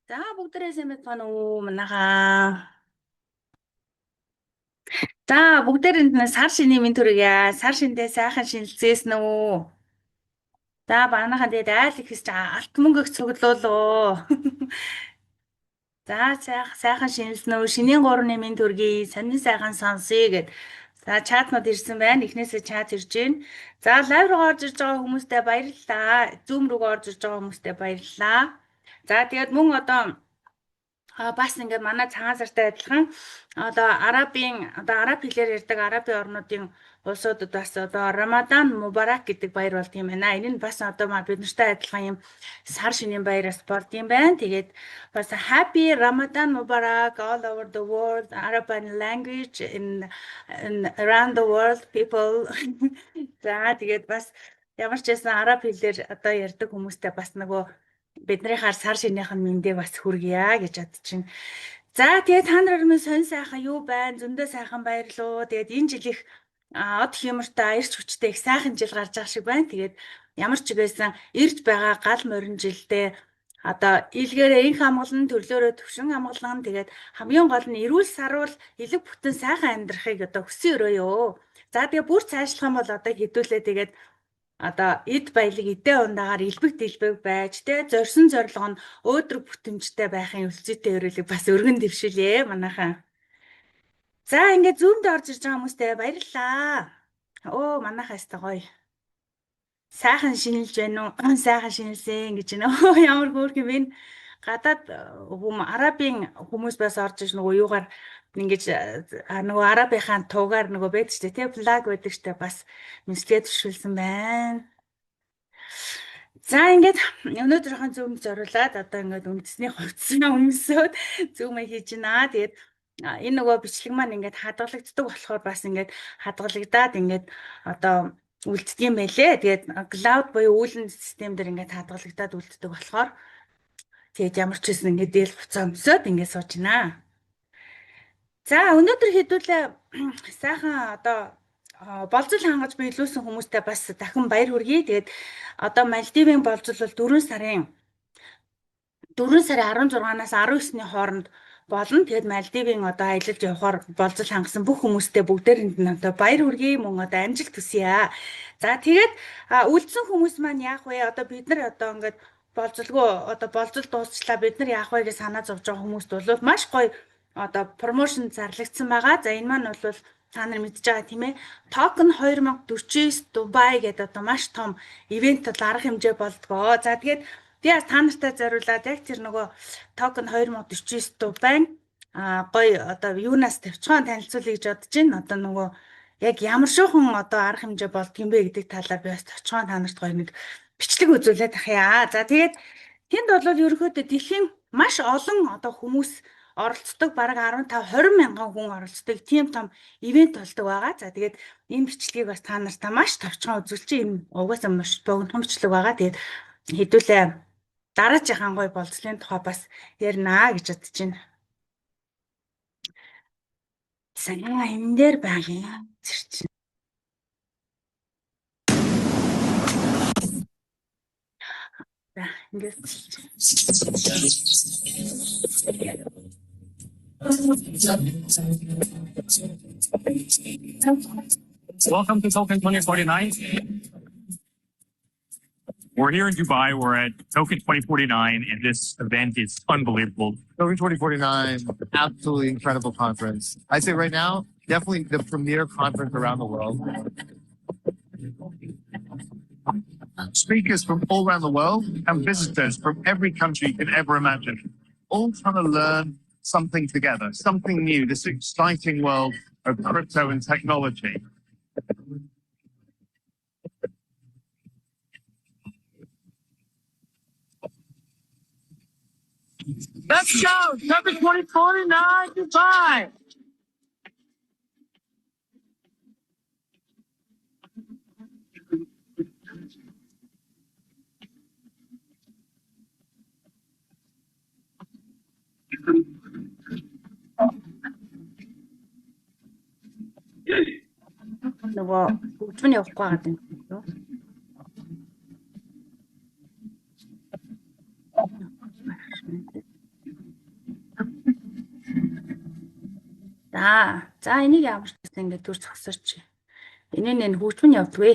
За бүгдээрээ сайн байна уу манайхаа. За бүгдээр сар шинийн минь төргийа. Сар шиндээ сайхан шинэлцгээсэн үү? За манайхаа тэгээд айл их гэж алт мөнгөг цуглуулаа. За сайхан шинэлсэн үү? Шинийн 3-ны минь төргий. Сонин сайхан сонсъё гэд. За чатнууд ирсэн байна. Эхнээсээ чат ирж байна. За лайв руу орж ирж байгаа хүмүүстээ баярлалаа. Zoom руу орж ирж байгаа хүмүүстээ баярлалаа. За тэгээд мөн одоо бас ингээд манай цагаан сартай адилхан одоо араб хэлээр ярьдаг арабын орнуудын улсуудад бас одоо Рамадан Мубарак гэдэг баяр болд юм байна. Энэ нь бас одоо бид нартай адилхан юм сар шинийн баяраас болд юм байна. Тэгээд бас Happy Ramadan Mubarak all over the world, Arabian language in around the world people. За тэгээд бас ямар ч байсан араб хэлээр одоо ярьдаг хүмүүстээ бас нөгөө биднийхаар сар шинийхэн мэндийг бас хүргье гэж бодчихно. За тэгээд та нар минь сонь сайхан юу байна? Зөндөө сайхан баярлуу. Тэгээд энэ жил их од хямртай эрч хүчтэй их сайхан жил гарч байгаа шиг байна. Тэгээд ямар ч байсан ирж байгаа гал морин жилдээ одоо илгээрээ инх амгалан төрлөөрөө төвшин амгалан тэгээд хамгийн гол нь эрүүл сарвал элэг бүтэн сайхан амьдрахыг одоо хүсэн өрөөё. За тэгээд бүр цаашлах юм бол одоо хэдүүлээ тэгээд одоо эд баялаг эдээ ундаагаар илбэг дэлбэг байж тэ зорьсон зорилго нь өөдрөг бүтэмжтэй байхын өлзөйтэй өрөөлөг бас өргөн дэвшүүлээ манайхаа. За ингээд зүүмд орж ирж байгаа хүмүүстээ баярлалаа. Оо манайхаа өстой гоё. Сайхан шинэлж байна уу? Сайхан шинэлсэн гэж байна. Ямар хөөрх юм бэ? Гадаад арабын хүмүүс бас орж иж нөгөө юугаар ингэж нөгөө арабынхаа туугаар нөгөө байдаг штэ тий флаг байдаг штэ бас мэдлэгээ төшүүлсэн байна. За ингээд өнөөдрийнхөө зүүмд зориулаад одоо ингээд үндэсний хувцсан өмсөд зүүмээ хийж байна. Тэгээд энэ нөгөө бичлэг маань ингээд хадгалагддаг болохоор бас ингээд хадгалагдаад ингээд одоо үлддэг юм байлээ. Тэгээд cloud буюу үүлэн систем дээр ингээд хадгалагдаад үлддэг болохоор тэгээд ямар ч байсан ингээд дээл хуцаа өмсөд ингээд сууж байна. За өнөөдөр хэдүүлээ сайхан одоо болзол хангаж биелүүлсэн хүмүүстээ бас дахин баяр хүргэе. Тэгээд одоо Мальдивын болзол бол 4 сарын 16-наас 19-ний хооронд болно. Тэгээд Мальдивын одоо аялалд явахаар болзол хангасан бүх хүмүүстээ бүгдээрэнд нь одоо баяр хүргэе, мөн одоо амжилт хүсье. За тэгээд үлдсэн хүмүүс маань яах вэ? Одоо бид нар одоо ингээд болзол дуусчлаа бид нар яах вэ гэж санаа зовж байгаа хүмүүст бол маш гоё одоо промошн зарлагдсан байгаа. За энэ маань бол та нар мэдж байгаа тийм ээ. Токен 2049 Дубай гэдэг одоо маш том ивент бол арга хэмжээ болдгоо. За тэгээд би та нартай зориулаад яг тэр нөгөө токен 2049 Дубай гоё одоо юунаас тавьчихсан танилцуулъя гэж бодож байна. Одоо нөгөө яг ямар шуухан одоо арга хэмжээ болдг юм бэ гэдэг талаар би бас тавьчихсан та нарт гоё нэг бичлэг үзүүлээд ахъя. За тэгээд тэнд бол ерөнхийдөө дэлхийн маш олон одоо хүмүүс оролцдог бараг 15-20 мянган хүн оролцдог тийм том ивент болдог байгаа. За тэгээд энэ бичлэгийг бас та нартай маш товчхон үзүүлчих. Энэ угаасаа маш богино бичлэг байгаа. Тэгээд хэдүүлээ дараачихан гоё болцлын тухай бас ярина гэж бодож байна. Санаа энэ дээр байгаа зэрч. За ингээд Welcome to Token 2049. We're here in Dubai. We're at Token 2049, and this event is unbelievable. Token 2049, absolutely incredible conference. I'd say right now, definitely the premier conference around the world. Speakers from all around the world and visitors from every country you could ever imagine, all trying to learn something together, something new, this exciting world of crypto and technology. Let's go! Token 2049, Dubai! нөгөө хөгжмөн явахгүй байгаа юм. За энийг ямар ч гэсэн ингээд төр зогсооч. Энэ хөгжмөн явдгүй.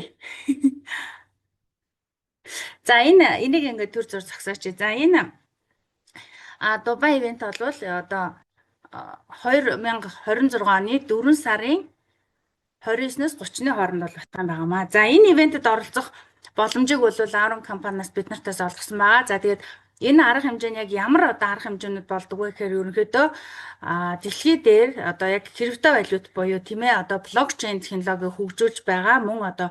За энийг ингээд төр зур зогсооч. За энэ Дубай ивент бол одоо 2026 оны 4 сарын 29-ноос 30-ны хооронд бол батхан байгаамаа. За энэ ивентэд оролцох боломжийг бол Aurum компаниас бид нартаас олгосон байгаа. За тэгээд энэ арга хэмжээ нь яг ямар одоо арга хэмжээнүүд болдог вэ гэхээр ерөнхийдөө дэлхий дээр одоо яг крипто валют буюу тийм ээ одоо блокчейн технологиг хөгжүүлж байгаа мөн одоо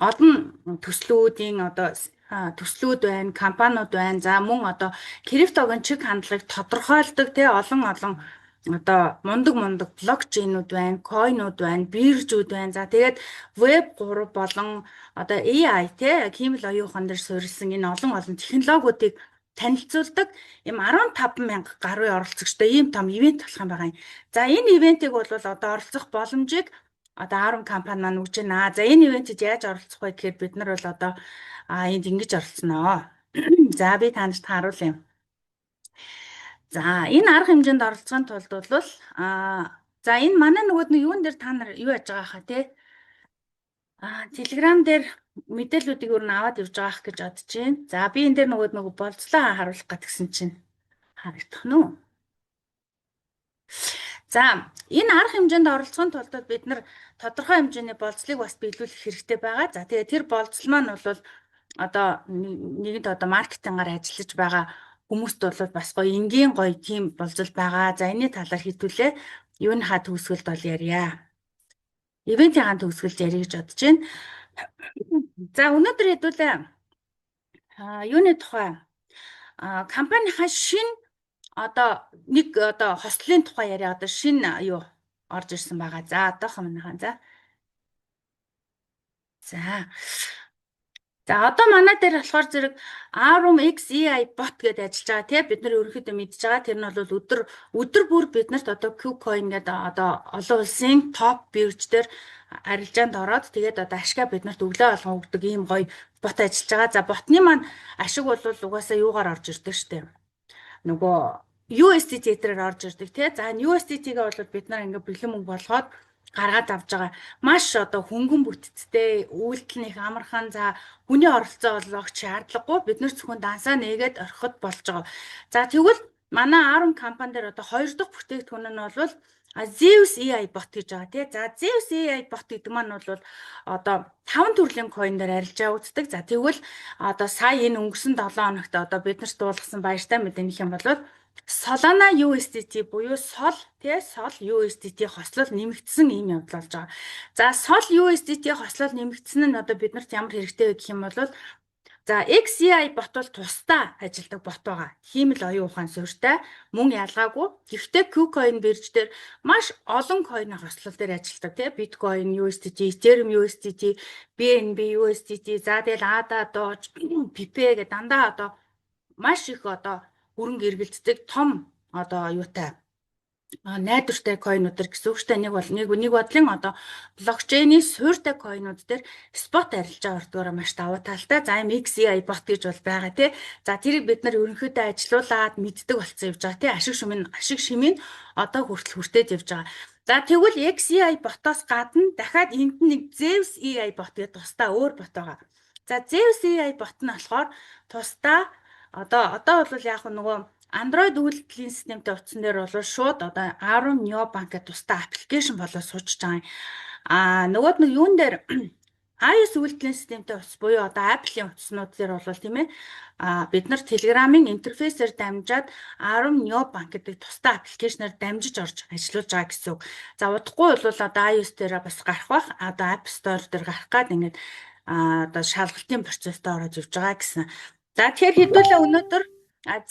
олон төслүүдийн одоо төслүүд байна, компаниуд байна. За мөн одоо криптогийн чиг хандлагыг тодорхойлдог тий олон одоо мундаг блокчейнүүд байна, койнууд байна, биржүүд байна. За тэгээд веб 3 болон одоо AI тий хиймэл оюухан дээр суурилсан энэ олон технологиудыг танилцуулдаг юм 15,000 гаруй оролцогчтой ийм том ивент болох юм байгаа юм. За энэ ивентийг бол одоо оролцох боломжийг одоо Aurum компани маань өгч байна. За энэ ивентэд яаж оролцох вэ гэхээр бид нар бол одоо энд ингэж оролцсноо. За би та нарт харуулъя. За энэ арга хэмжээнд оролцохын тулд бол за энэ манай нөгөөд нь юун дээр та нар юу яаж байгаа хаа те Telegram дээр мэдээллүүдийг өөр нь аваад явж байгаах гэж бодож байна. За би энэ дээр нөгөө болцлоо харуулах гэсэн чинь харагдах нь үү? За энэ арга хэмжээнд оролцохын тулд бид нар тодорхой хэмжээний болцлыг бас биелүүлэх хэрэгтэй байгаа. За тэгээ тэр болцол маань бол одоо нэгэнд одоо маркетингаар ажиллаж байгаа хүмүүст бол бас гоё энгийн гоё тийм болцол байгаа. За энэний талаар хэлүүлээ. Юуныхаа төгсгөлд бол ярья. Ивентийн төгсгөлд ярих гэж бодож байна. За өнөөдөр хэдүүлээ юуны тухай компанийнхаа шинэ одоо нэг одоо хослолын тухай яриа одоо шинэ юу орж ирсэн байгаа. За одоохон манайхаа За одоо манай дээр болохоор зэрэг Aurum X AI bot гэдээ ажиллаж байгаа тийм бид нар ерөнхийдөө мэдж байгаа. Тэр нь бол өдөр бүр биднэрт одоо KuCoin гэдэг одоо олон улсын топ бирж дээр арилжаанд ороод тэгээд одоо ашгаа биднэрт өглөө болгон өгдөг ийм гоё бот ажиллаж байгаа. За ботны маань ашиг бол угаасаа юугаар орж ирдэг штеп. Нөгөө USDT дээр орж ирдэг тийм. За USDT-гээ бол бид нар ингээ бэлэн мөнгө болгоод гаргаад авж байгаа. Маш одоо хөнгөн бүтцтэй үйлдэл нэг амархан за хүний оролцоо болгох шаардлагагүй бид нар зөвхөн дансаа нээгээд орхиход болж байгаа. За тэгвэл манай Aurum компани дээр одоо 2 дахь бүтээгдэхүүн нь бол Zeus AI bot гэж байгаа тий. За Zeus AI bot гэдэг маань бол одоо 5 төрлийн coin дээр арилжаа үздэг. За тэгвэл одоо сая энэ өнгөрсөн 7 хоногт одоо бид нарт дуулгасан баяртай мэдэнийх юм бол Solana USDT буюу Sol USDT хослол нэмэгдсэн ийм явдал болж байгаа. За Sol USDT хослол нэмэгдсэн нь одоо биднэрт ямар хэрэгтэй вэ гэх юм бол за XAI бот бол тусдаа ажилладаг бот байгаа. Хиймэл оюун ухаан суурьтай мөн ялгаагүй. Гэхдээ KuCoin бирж дээр маш олон coin хослол дээр ажилладаг тийм Bitcoin USDT, Ethereum USDT, BNB USDT, за тэгэл ADA, Doge, Pepe гэдэг дандаа одоо маш их одоо хөрөнгө эргэлддэг том одоо юутай найдвартай койнууд төр гэсэн үгтэй нэг бодлын одоо блокчейний суурьтай койнууд дээр спот арилж байгаа өртгөөрөө маш давуу талтай. За XAI bot гэж бол байгаа тий. За тэрийг бид нар ерөнхийдөө ажилуулад мэддэг болсон явж байгаа тий. Ашиг шимийн одоо хүртэл хүртээд явж байгаа. За тэгвэл XAI bot-оос гадна дахиад энд нэг Zeus AI bot гэдэг тусдаа өөр бот байгаа. За Zeus AI bot нь болохоор тусдаа одоо бол яг нөгөө Android үйлдвэрлэлийн системтэй утсан дээр бол шууд одоо Aurum Neobank гэдэг тусдаа аппликейшн болоод сууж байгаа. Нөгөөд нь юун дээр iOS үйлдвэрлэлийн системтэй утас буюу одоо Apple-ийн утаснууд дээр бол тийм ээ бид нар Telegram-ын интерфейсээр дамжаад Aurum Neobank гэдэг тусдаа аппликейшнээр дамжиж орж ажиллаж байгаа гэсэн үг. За удахгүй бол одоо iOS дээр бас гарах бах одоо App Store дээр гарах гад ингээд одоо шалгалтын процессд ороод явж байгаа гэсэн. За тэгэхээр хэдүүлээ өнөөдөр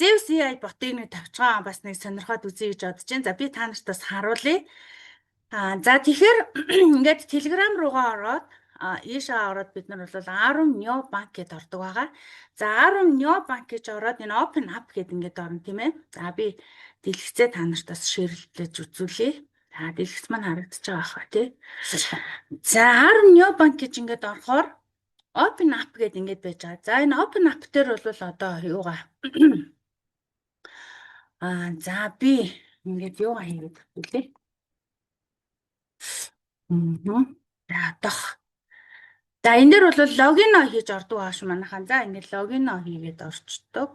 Zeus AI bot-ыг нэг тавьчихсан бас нэг сонирхоод үзье гэж бодож байна. За би та нарт бас харуулъя. За тэгэхээр ингээд Telegram руугаа ороод ийшээ ороод бид нар бол Aurum Neobank гэдээ ордог байгаа. За Aurum Neobank гэж ороод энэ Open App гэдэг ингээд орно тийм ээ. За би дэлгэцээ та нарт бас шеэрлэж үзүүлье. За дэлгэц маань харагдаж байгаа хаа тий. За Aurum Neobank гэж ингээд орохоор Open App гэдэг ингээд байж байгаа. За энэ Open App дээр бол одоо юугаа за би ингээд юугаа хийгээд үлээ. За одоох. За энэ дээр бол логино хийж ордог ааш манайхан. За ингээд логино хийгээд орчдөг.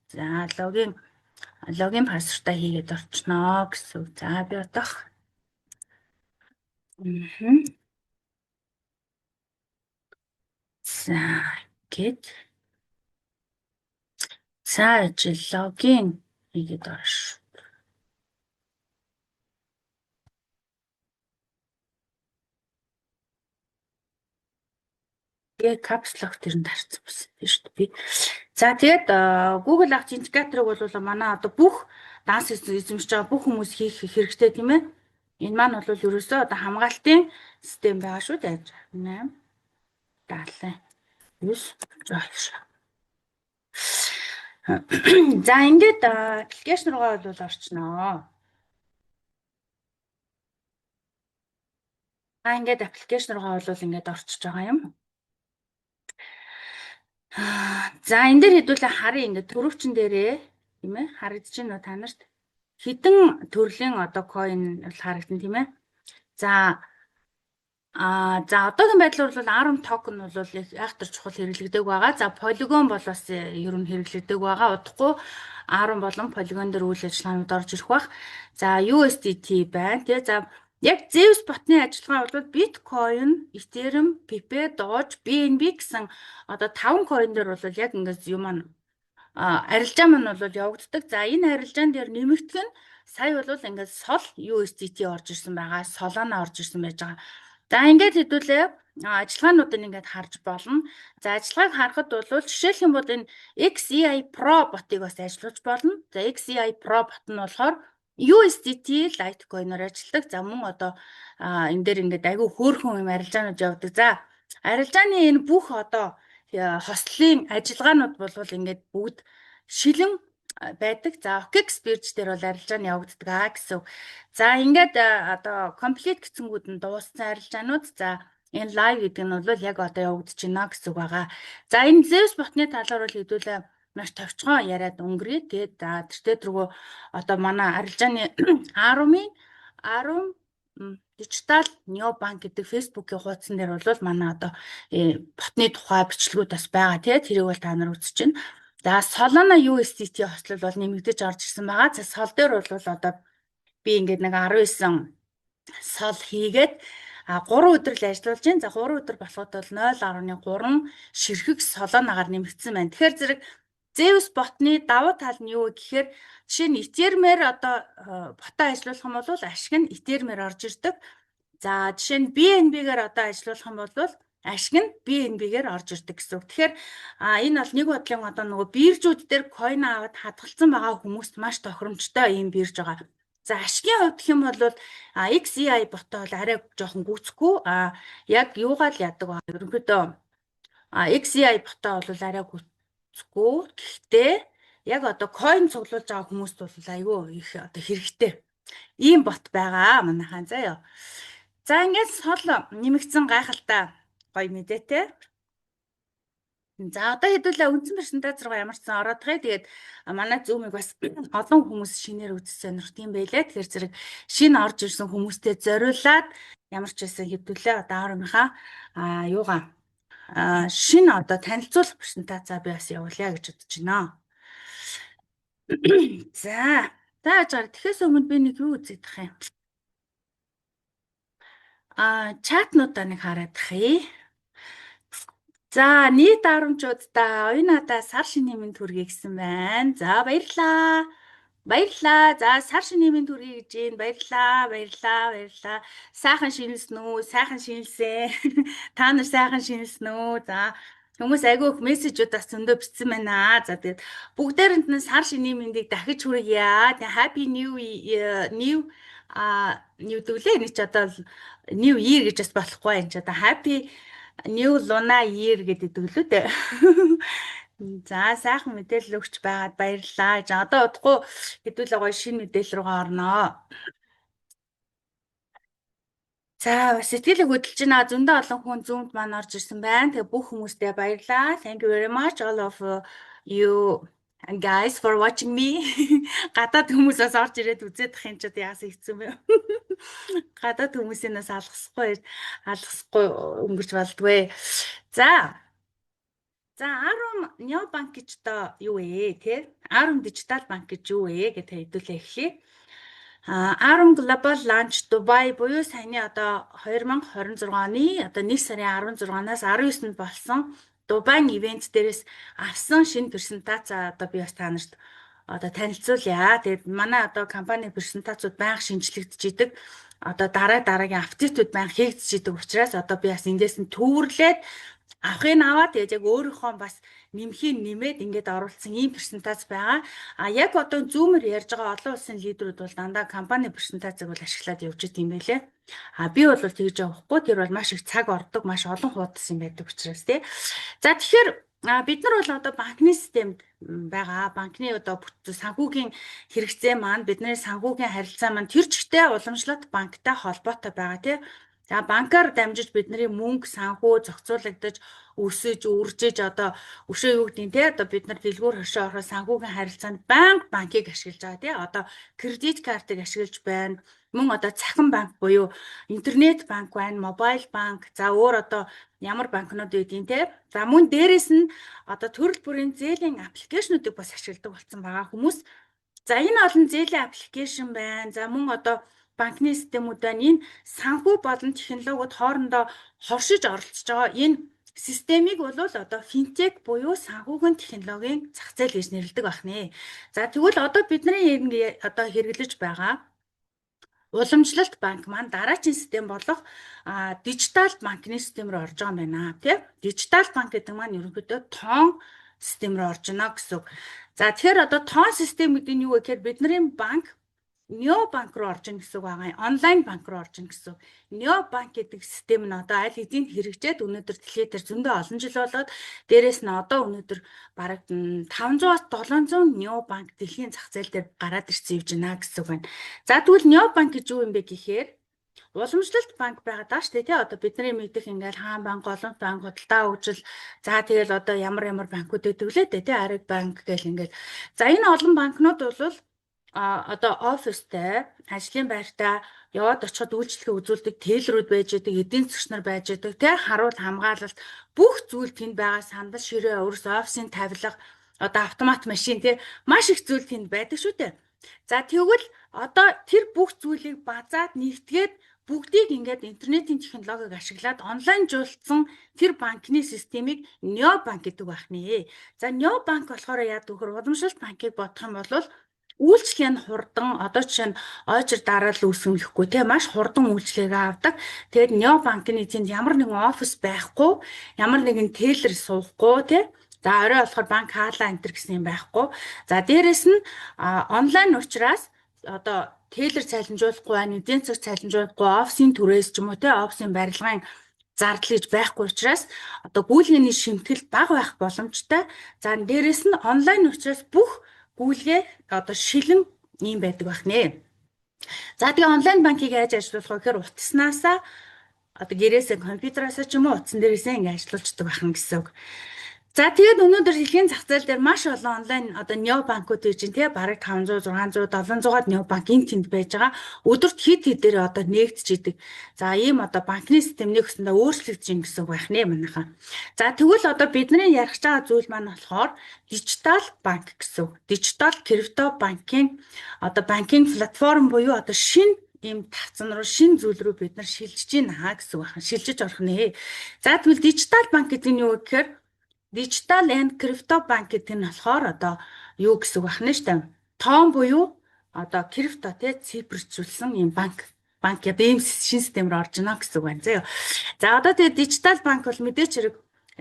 За логин пассвортаа хийгээд орчноо гэсэн. За би одоох. За гээд цааш логин хийгээд орш. Тэгээ капслог тэр нь тарцсан байсан тийм шүү дээ. За тэгээд Google Authenticator-ыг бол манай одоо бүх данс эзэмшиж байгаа бүх хүмүүс хийх хэрэгтэй тийм ээ. Энэ маань бол ерөөсөө одоо хамгаалтын систем байгаа шүү дээ. 8 70 9 60. За ингээд аппликейшн руугаа бол орчноо. Ингээд аппликейшн руугаа бол ингээд орчиж байгаа юм. За энэ дээр хэдүүлээ харъя ингээд төрөвчин дээрээ тийм ээ харагдаж байна уу та нарт хэдэн төрлийн одоо coin бол харагдана тийм ээ. За одоогийн байдлаар бол ARM токен бол айхтар чухал хэрэглэгдэг байгаа. За Polygon бол бас ер нь хэрэглэгдэг байгаа. Удахгүй ARM болон Polygon дээр үйл ажиллагаанууд орж ирэх бах. За USDT байна тий. За яг Zeus bot-ны ажиллагаа бол Bitcoin, Ethereum, Pepe, Doge, BNB гэсэн одоо 5 coin дээр бол яг ингээд юм аа арилжаа маань бол явагддаг. За энэ арилжаан дээр нэмэгдэх нь сая бол ингээд Sol USDT орж ирсэн байгаа. Solana орж ирсэн байж байгаа. За ингээд хэдүүлээ ажиллагаануудыг ингээд харж болно. За ажиллагааг харахад бол жишээлх юм бол энэ XEI Pro bot-ыг бас ажиллуулж болно. За XEI Pro bot нь болохоор USDT Litecoin-оор ажилладаг. За мөн одоо энэ дээр ингээд айгүй хөөрхөн юм арилжаанууд явдаг. За арилжааны энэ бүх одоо хослолын ажиллагаанууд болвол ингээд бүгд шилэн байдаг. За OKX бирж дээр бол арилжааны явагддаг гэсэн. За ингээд одоо комплит гэцэнгүүд нь дууссан арилжаанууд. За энэ лайв гэдэг нь бол яг одоо явагдаж байна гэсэн үг байгаа. За энэ Zeus bot-ны талаар бол хэдүүлээ маш товчхон яриад өнгөрье. Тэгээд тэртээ тэргөө одоо манай арилжааны ARM Digital Neobank гэдэг Facebook-ийн хуудсан дээр бол манай одоо ботны тухай бичлэгүүд бас байгаа тий. Тэрийг бол та нар үзэж байна. За Solana USDT хослол бол нэмэгдэж орж ирсэн байгаа. За Sol дээр бол одоо би ингээд нэг 19 Sol хийгээд 3 өдөр л ажиллаулж байна. За 3 өдөр болоход бол 0.3 ширхэг Solana-гаар нэмэгдсэн байна. Тэгэхээр зэрэг Zeus bot-ны давуу тал нь юу гэхээр жишээ нь Ethereum-ээр одоо ботоо ажиллуулах юм бол ашиг нь Ethereum-ээр орж ирдэг. За жишээ нь BNB-гээр одоо ажиллуулах юм бол ашиг нь BNB-гээр орж ирдэг гэсэн үг. Тэгэхээр энэ бол нэг бодлын одоо нөгөө биржүүд дээр coin аваад хадгалсан байгаа хүмүүст маш тохиромжтой ийм бирж байгаа. За ашигын хувьд гэх юм бол XEI бот бол арай жоохон гүцэхгүй яг юугаар л яадаг ба ерөнхийдөө XEI ботоо бол арай гүцэхгүй. Гэхдээ яг одоо coin цуглуулж байгаа хүмүүст бол айгүй их одоо хэрэгтэй ийм бот байгаа манайхан заяа. За ингээд Sol нэмэгдсэн гайхалтай гоё мэдээтэй. За одоо хэдүүлээ үндсэн презентацгаа ямар ч сан ороод байгаа. Тэгээд манай Zoom-ыг бас олон хүмүүс шинээр үзсэн сонирхт юм байлээ. Тэгэхээр зэрэг шинэ орж ирсэн хүмүүстэй зориулаад ямар ч байсан хэдүүлээ одоо ARM-ийнхаа юугаа шинэ одоо танилцуулах презентацаа би бас явуулъя гэж бодож байна. За таажаар тэгэхээр өмнө би нэг юу үзэх юм. Чатнуудаа нэг хараад ахъя. За нийт дарамжуудаа оюунадаа сар шинийн мэнд хүргэе гэсэн байна. За баярлаа. Баярлаа. За сар шинийн мэнд хүргэе гэж байна. Баярлаа. Сайхан шинэлсэн үү? Сайхан шинэлсэн. Та нар сайхан шинэлсэн үү? За хүмүүс айгүй их мессежүүдээс зөндөө бичсэн байна. За тэгээд бүгдээрэнд нь сар шинийн мэндийг дахиж хүргье. Тэгээд happy new дүүлээ энэ ч одоо new year гэж бас болохгүй энэ ч одоо happy new luna year гэдэг лүү дээ. За сайхан мэдээлэл өгч байгаад баярлалаа. За одоо удахгүй хэдүүлээ гоё шинэ мэдээлэл рүүгээ орноо. За сэтгэлийг хөдөлж байна. Зөндөө олон хүн Zoom-д маань орж ирсэн байна. Тэгээ бүх хүмүүстээ баярлалаа. Thank you very much all of you And guys for watching me. Гадаад хүмүүсээс орж ирээд үзээд тах юм чад яасан хэцүү бэ? Гадаад хүмүүсээс алгасахгүй өнгөрч болдгүй. За. За Arum Neobank гэж одоо юу вэ те? Arum Digital Bank гэж юу вэ гэж хэдүүлээ эхлэе. Arum Global Launch Dubai буюу саяны одоо 2026 оны одоо 1 сарын 16-наас 19-нд болсон Дубайн ивент дээрээс авсан шинэ презентац одоо би бас та нарт одоо танилцуулъя. Тэгээд манай одоо компани презентацууд байнга шинжлэгдэж идэг. Одоо дараагийн апдейтууд байнга хийгдэж идэг учраас одоо би бас эндээс нь төвөрлээд авахыг аваад тэгээд яг өөрийнхөө бас нэмээд ингээд оруулсан ийм презентац байгаа. Яг одоо Zoom-ээр ярьж байгаа олон улсын лидерүүд бол дандаа компани презентацийг бол ашиглаад явж идэм байлээ. Би бол тэгж явахгүй. Тэр бол маш их цаг ордог, маш олон хуудас юм байдаг учраас тий. За тэгэхээр бид нар бол одоо банкны системд байгаа. Банкны одоо санхүүгийн хэрэгцээ маань бидний санхүүгийн харилцаа маань тэр чигтээ уламжлалт банктай холбоотой байгаа тий. За банкар дамжиж бидний мөнгө санхүү зохицуулагдаж өсөж үржиж одоо өшөө юу гэдэг нь те одоо бид нар дэлгүүр хошоо орох санхүүгийн харилцаанд банкыг ашиглаж байгаа тий одоо кредит картыг ашиглаж байна мөн одоо цахим банк буюу интернет банк байна мобайл банк за өөр одоо ямар банкнууд байдیں۔ Те за мөн дээрэс нь одоо төрөл бүрийн зээлийн аппликейшнуудыг бас ашигладаг болсон байгаа хүмүүс. За энэ олон зээлийн аппликейшн байна. За мөн одоо банкны системүүд байна. Энэ санхүү болон технологиуд хоорондоо хоршиж оролцож байгаа. Энэ системийг бол одоо финтек буюу санхүүгийн технологийн зах зээл гэж нэрлэдэг байна. За тэгвэл одоо бидний одоо хэрэглэж байгаа уламжлалт банк маань дараагийн систем болох дижитал банкны систем рүү орж байгаа юм байна. Тэ? Дижитал банк гэдэг маань ерөнхийдөө тоон систем рүү орж байна гэсэн үг. За тэгэхээр одоо тоон систем гэдэг нь юу вэ гэхээр бидний банк Neobank руу орж ийн гэсэн үг байгаа. Онлайн банк руу орж ийн гэсэн. Neobank гэдэг систем нь одоо аль хэдийн хэрэгжээд өнөөдөр дэлхийд дээр зөндөө олон жил болоод дээрэс нь одоо өнөөдөр бараг 500-аас 700 Neobank дэлхийн зах зээл дээр гараад ирсэн юм байна гэсэн үг байна. За тэгвэл Neobank гэж юу юм бэ гэхээр уламжлалт банк байгаа даа шүү дээ тий одоо бидний мэдих ингээл хаан банк, голомт банк, худалдаа хөгжил за тэгэл одоо ямар банкуд байдаг лээ тий Ариг банк гэл ингээл за энэ олон банкнууд бол одоо офистэй ажлын байртаа яваад очиход үйлчлэгээ үзүүлдэг тейлрүүд байж байгаа, эдийн засгч нар байж байгаа, тэ харуул хамгаалалт бүх зүйл тэнд байгаа сандал ширээ өрс офисын тавилга одоо автомат машин тэ маш их зүйл тэнд байдаг шүү дээ. За тэгвэл одоо тэр бүх зүйлийг базаад нэгтгээд бүгдийг ингээд интернетийн технологиг ашиглаад онлайнжуулсан тэр банкны системийг Neobank гэдэг байх нэ. За Neobank болохоор яадаг вөхөр уламжлалт банкыг бодох юм бол үйлчлэгээ нь хурдан одоо жишээ нь ойчир дараал үүсгэмлэхгүй те маш хурдан үйлчлэгээ авдаг. Тэгээд Neobank-ны эцэнд ямар нэгэн офис байхгүй, ямар нэгэн тейлэр суухгүй те. За орой болохоор банк хаалаа энтер гэсэн юм байхгүй. За дээрэс нь онлайн учраас одоо тейлэр цалинжуулахгүй байна, эдийн засаг цалинжуулахгүй, офисын түрээс ч юм уу те офисын барилгын зардал гэж байхгүй учраас одоо гүйлгээний шимтгэл бага байх боломжтой. За дээрэс нь онлайн учраас бүх гүйлгээ одоо шилэн юм байдаг байх нэ. За тэгээ онлайн банкыг яаж ажиллуулах вэ гэхээр утаснасаа одоо гэрээсээ компьютераасаа ч юм уу утсан дээрээсээ ингэ ажиллуулдаг байх нь гэсэн үг. За тэгээд өнөөдөр дэлхийн зах зээл дээр маш олон онлайн одоо Neobank-ууд гэж чинь тий бараг 500, 600, 700-аад Neobank энэ тэнд байж байгаа. Өдөрт хэд дээр одоо нэгдэж идэг. За ийм одоо банкны систем нэг өсөндөө өөрчлөгдөж ин гэсэн байх нэ манайхаа. За тэгвэл одоо бидний ярих байгаа зүйл маань болохоор дижитал банк гэсэн. Дижитал крипто банкинг одоо банкинг платформ буюу одоо шинэ ийм тавцан руу шинэ зүйл рүү бид нар шилжиж байна гэсэн байна. Шилжиж орох нэ. За тэгвэл дижитал банк гэдэг нь юу гэхээр Digital and Crypto Bank гэдэг нь болохоор одоо юу гэсэн үг байна шүү дээ. Тоон буюу одоо крипто тий цифрлжүүлсэн юм банк одоо ийм шин системээр орж ийнэ гэсэн үг байна зөө. За одоо тэгээ digital банк бол мэдээч хэрэг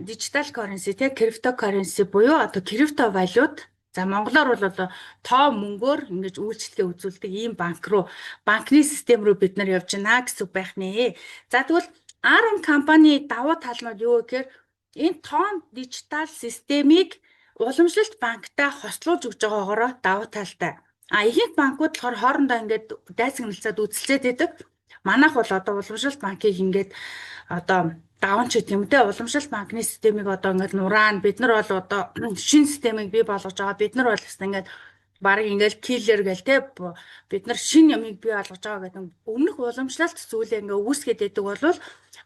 digital currency тий cryptocurrency буюу одоо крипто валют. За монголоор бол одоо тоо мөнгөөр ингэж үйлчлэгээ үзүүлдэг ийм банк руу банкны систем рүү бид нар явж байна гэсэн үг байх нэ. За тэгвэл Arum компани давуу тал нь юу гэхээр энэ тоон дижитал системийг уламжлалт банктай хослуулж өгж байгаагаараа давуу талтай. Ихэнх банкуд болохоор хоорондоо ингээд дайсагналцаад үзэлцээд байдаг. Манайх бол одоо уламжлалт банкыг ингээд одоо даван ч гэх юм те уламжлалт банкны системийг одоо ингээд нураана бид нар бол одоо шинэ системийг бий болгож байгаа бид нар бол гэсэн ингээд бараг ингээд киллер гэл те бид нар шинэ ямыг бий болгож байгаа гэдэг өмнөх уламжлалт зүйлээ ингээд үүсгээд байдаг бол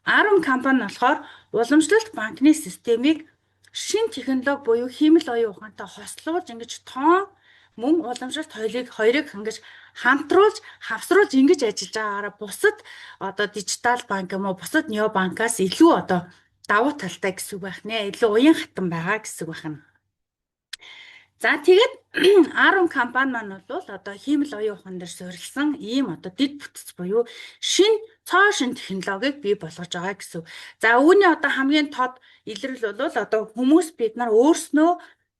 Arum компани болохоор уламжлалт банкны системийг шинэ технологи буюу хиймэл оюун ухаантай хослуулж ингэж тоон мөн уламжлалт хоёрыг ингэж хамтруулж хавсруулж ингэж ажиллаж байгаараа бусад одоо дижитал банк юм уу бусад необанкаас илүү одоо давуу талтай гэсэн үг байх нэ илүү уян хатан байгаа гэсэн үг байна. За тэгээд Arum компани маань бол одоо хиймэл оюун ухаан дээр суурилсан ийм одоо дэд бүтц буюу цоо шин технологиг бий болгож байгаа гэсэн. За үүний одоо хамгийн тод илрэл бол одоо хүмүүс бид нар өөрснөө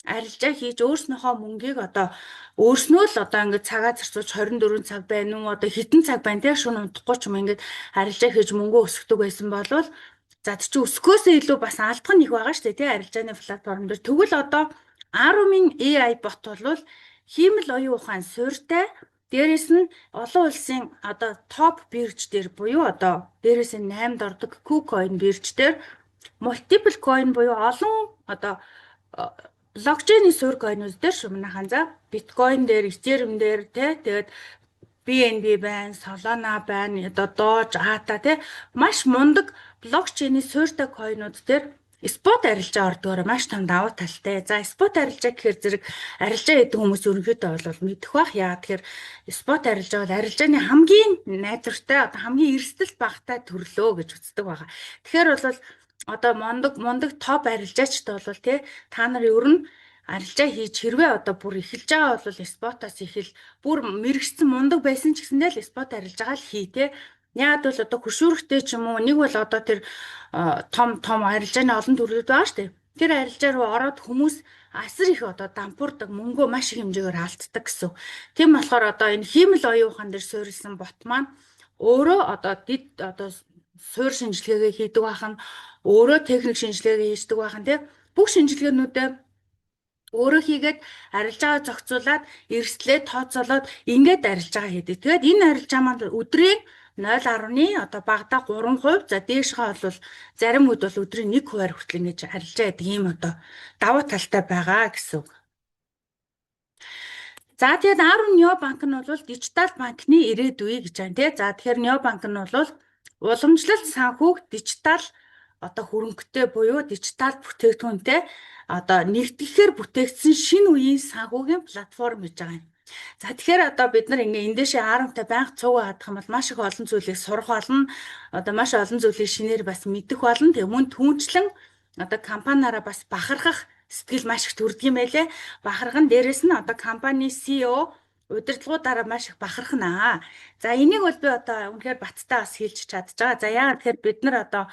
арилжаа хийж өөрснөөхөө мөнгийг одоо өөрснөө л одоо ингээд цагаа зарцуулж 24 цаг байна уу одоо хэдэн цаг байна те шөнө унтахгүй ч юм ингээд арилжаа хийж мөнгө өсгдөг байсан болвол за тэр чинь өсгөхөөсөө илүү бас алдах нь их байгаа шүү дээ те арилжааны платформ дээр тэгвэл одоо Arum-ын AI бот бол хиймэл оюун ухаан суурьтай дээрээс нь олон улсын одоо топ бирж дээр буюу одоо дээрээс нь 8-д ордог KuCoin бирж дээр multiple coin буюу олон одоо блокчейний суурь койнууд дээр шумнахан за биткойн дээр Ethereum дээр тэгээд BNB байна, Solana байна, одоо Doge, ATA те маш мундаг блокчейний суурьтай койнууд дээр спот арилжаа ордгоор маш том давуу талтай. За спот арилжаа гэхээр зэрэг арилжаа гэдэг хүмүүс ерөнхийдөө бол мэдэх бах. Яа тэгэхээр спот арилжаа бол арилжааны хамгийн найдвартай одоо хамгийн эрсдэл багтай төрлөө гэж үздэг байгаа. Тэгэхээр бол одоо мундаг топ арилжаачтай бол те та нар ер нь арилжаа хийж хэрвээ одоо бүр эхэлж байгаа бол спотоос эхэл бүр мэрэгчсэн мундаг байсан ч гэсэндээ л спот арилжаагаа л хий те. Яг бол одоо хөшүүрхтэй ч юм уу нэг бол одоо тэр том арилжааны олон төрлүүд байгаа шүү дээ. Тэр арилжаа руу ороод хүмүүс асар их одоо дампуурдаг мөнгөө маш их хэмжээгээр алддаг гэсэн. Тийм болохоор одоо энэ хиймэл оюун ухаан дээр суурилсан бот маань өөрөө одоо одоо суурь шинжилгээгээ хийдэг байхan өөрөө техник шинжилгээгээ хийдэг байхan тийм бүх шинжилгээнүүдээ өөрөө хийгээд арилжаагаа зохицуулаад эрсдлээ тооцоолоод ингээд арилжаагаа хийдэг. Тэгээд энэ арилжаа маань өдрийн 0.10 одоо багадаа 3%, за дээшгээ бол зарим үед бол өдрийн 1% хүртэл ингэж арилжаа гэдэг ийм одоо давуу талтай байгаа гэсэн үг. За тэгээд Arum Neobank нь бол дижитал банкны ирээдүй гэж байна тий. За тэгэхээр Neobank нь бол уламжлалт санхүүг дижитал одоо хөрөнгөтэй буюу дижитал бүтээгдэхүүнтэй одоо нэгтгэхээр бүтээгдсэн шинэ үеийн санхүүгийн платформ гэж байгаа юм. За тэгэхээр одоо бид нар ингээ эндээшээ Arum-тай байнга цуг хадах юм бол маш их олон зүйлийг сурах болно. Одоо маш олон зүйлийг шинээр бас мэдэх болно. Тэг мөн түүнчлэн одоо компаниараа бас бахархах сэтгэл маш их төрдөг юм байлээ. Бахархан дээрэс нь одоо компани CEO удирдлагуудаараа маш их бахархнаа. За энийг бол би одоо үнэхээр баттаа бас хэлж чадчих байгаа. За яагаад тэгэхээр бид нар одоо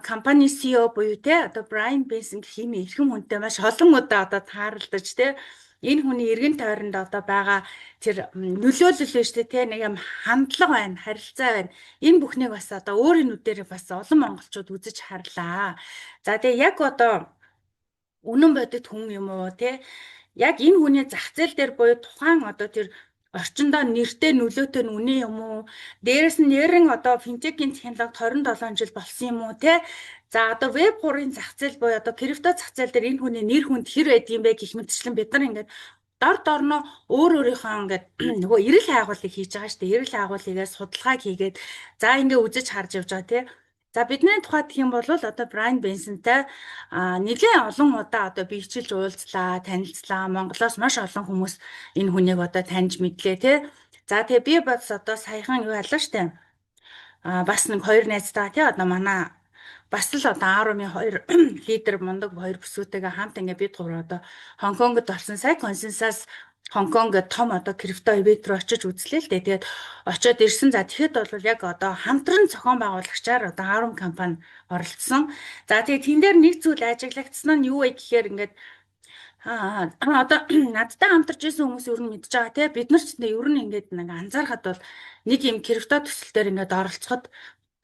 компани CEO буюу те одоо Brian Benson гэх юм эрхэм хүнтэй маш олон удаа одоо тааралдаж те энэ хүний эргэн тойронд одоо байгаа тэр нөлөөлөл биш те нэг юм хандлага байна, харилцаа байна. Энэ бүхнийг бас одоо өөрийн нүдээр бас олон монголчууд үзэж харлаа. За тэгээ яг одоо үнэн бодит хүн юм уу те яг энэ хүний зах зээл дээр буюу тухайн одоо тэр орчиндоо нэртэй нөлөөтэй нь үнэ юм уу? Дээрээс нь нэрэн одоо финтекийн технологи 27 жил болсон юм уу те? За одоо веб 3-ын зах зээл буюу одоо крипто зах зээл дээр энэ хүний нэр хүнд хэр байдığım бэ гэх мэтчлэн бид нар ингээд дорноо өөрийнхөө ингээд нөгөө эрэл хайгуулыг хийж байгаа шүү дээ. Эрэл хайгуулыгаас судалгааг хийгээд за ингээд үзэж харж явж байгаа те. За бидний тухайд гэх юм бол одоо Brian Benson-тай нэлээд олон удаа одоо бичлж уулзлаа, танилцлаа. Монголоос маш олон хүмүүс энэ хүнийг одоо таньж мэдлээ тий. За тэгээ би бас одоо саяхан юу яллаа штэ. Бас нэг хоёр найзтай тий одоо манай бас л одоо Arum-ын хоёр лидер мундаг хоёр бүсгүйтэйгээ хамт ингээ бид гурав одоо Хонконгод болсон сая консенсус Хонконг том одоо крипто ивент руу очиж үзлээ л дээ. Тэгээд очиод ирсэн. За тэгэхэд бол яг одоо хамтран зохион байгуулагчаар одоо Arum компани оролцсон. За тэгээд тэн дээр нэг зүйл ажиглагдсан нь юу вэ гэхээр ингээд одоо надтай хамтарч ирсэн хүмүүс ер нь мэдж байгаа тий. Бид нар ч ер нь ингээд нэг анзаархад бол нэг юм крипто төсөл дээр ингээд оролцоход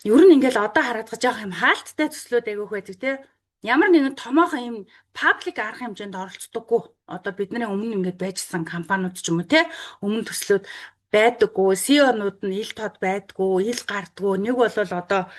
ер нь ингээд одоо хараад гаж байгаа юм хаалттай төслүүд айгүйх байдаг тий. Ямар нэгэн томоохон юм паблик арга хэмжээнд оролцдоггүй. Одоо бидний өмнө ингээд байжсан компаниуд ч юм уу те өмнө төслүүд байдаггүй, CEO-нууд нь ил тод байдаггүй, ил гардаггүй. Нэг бол одоо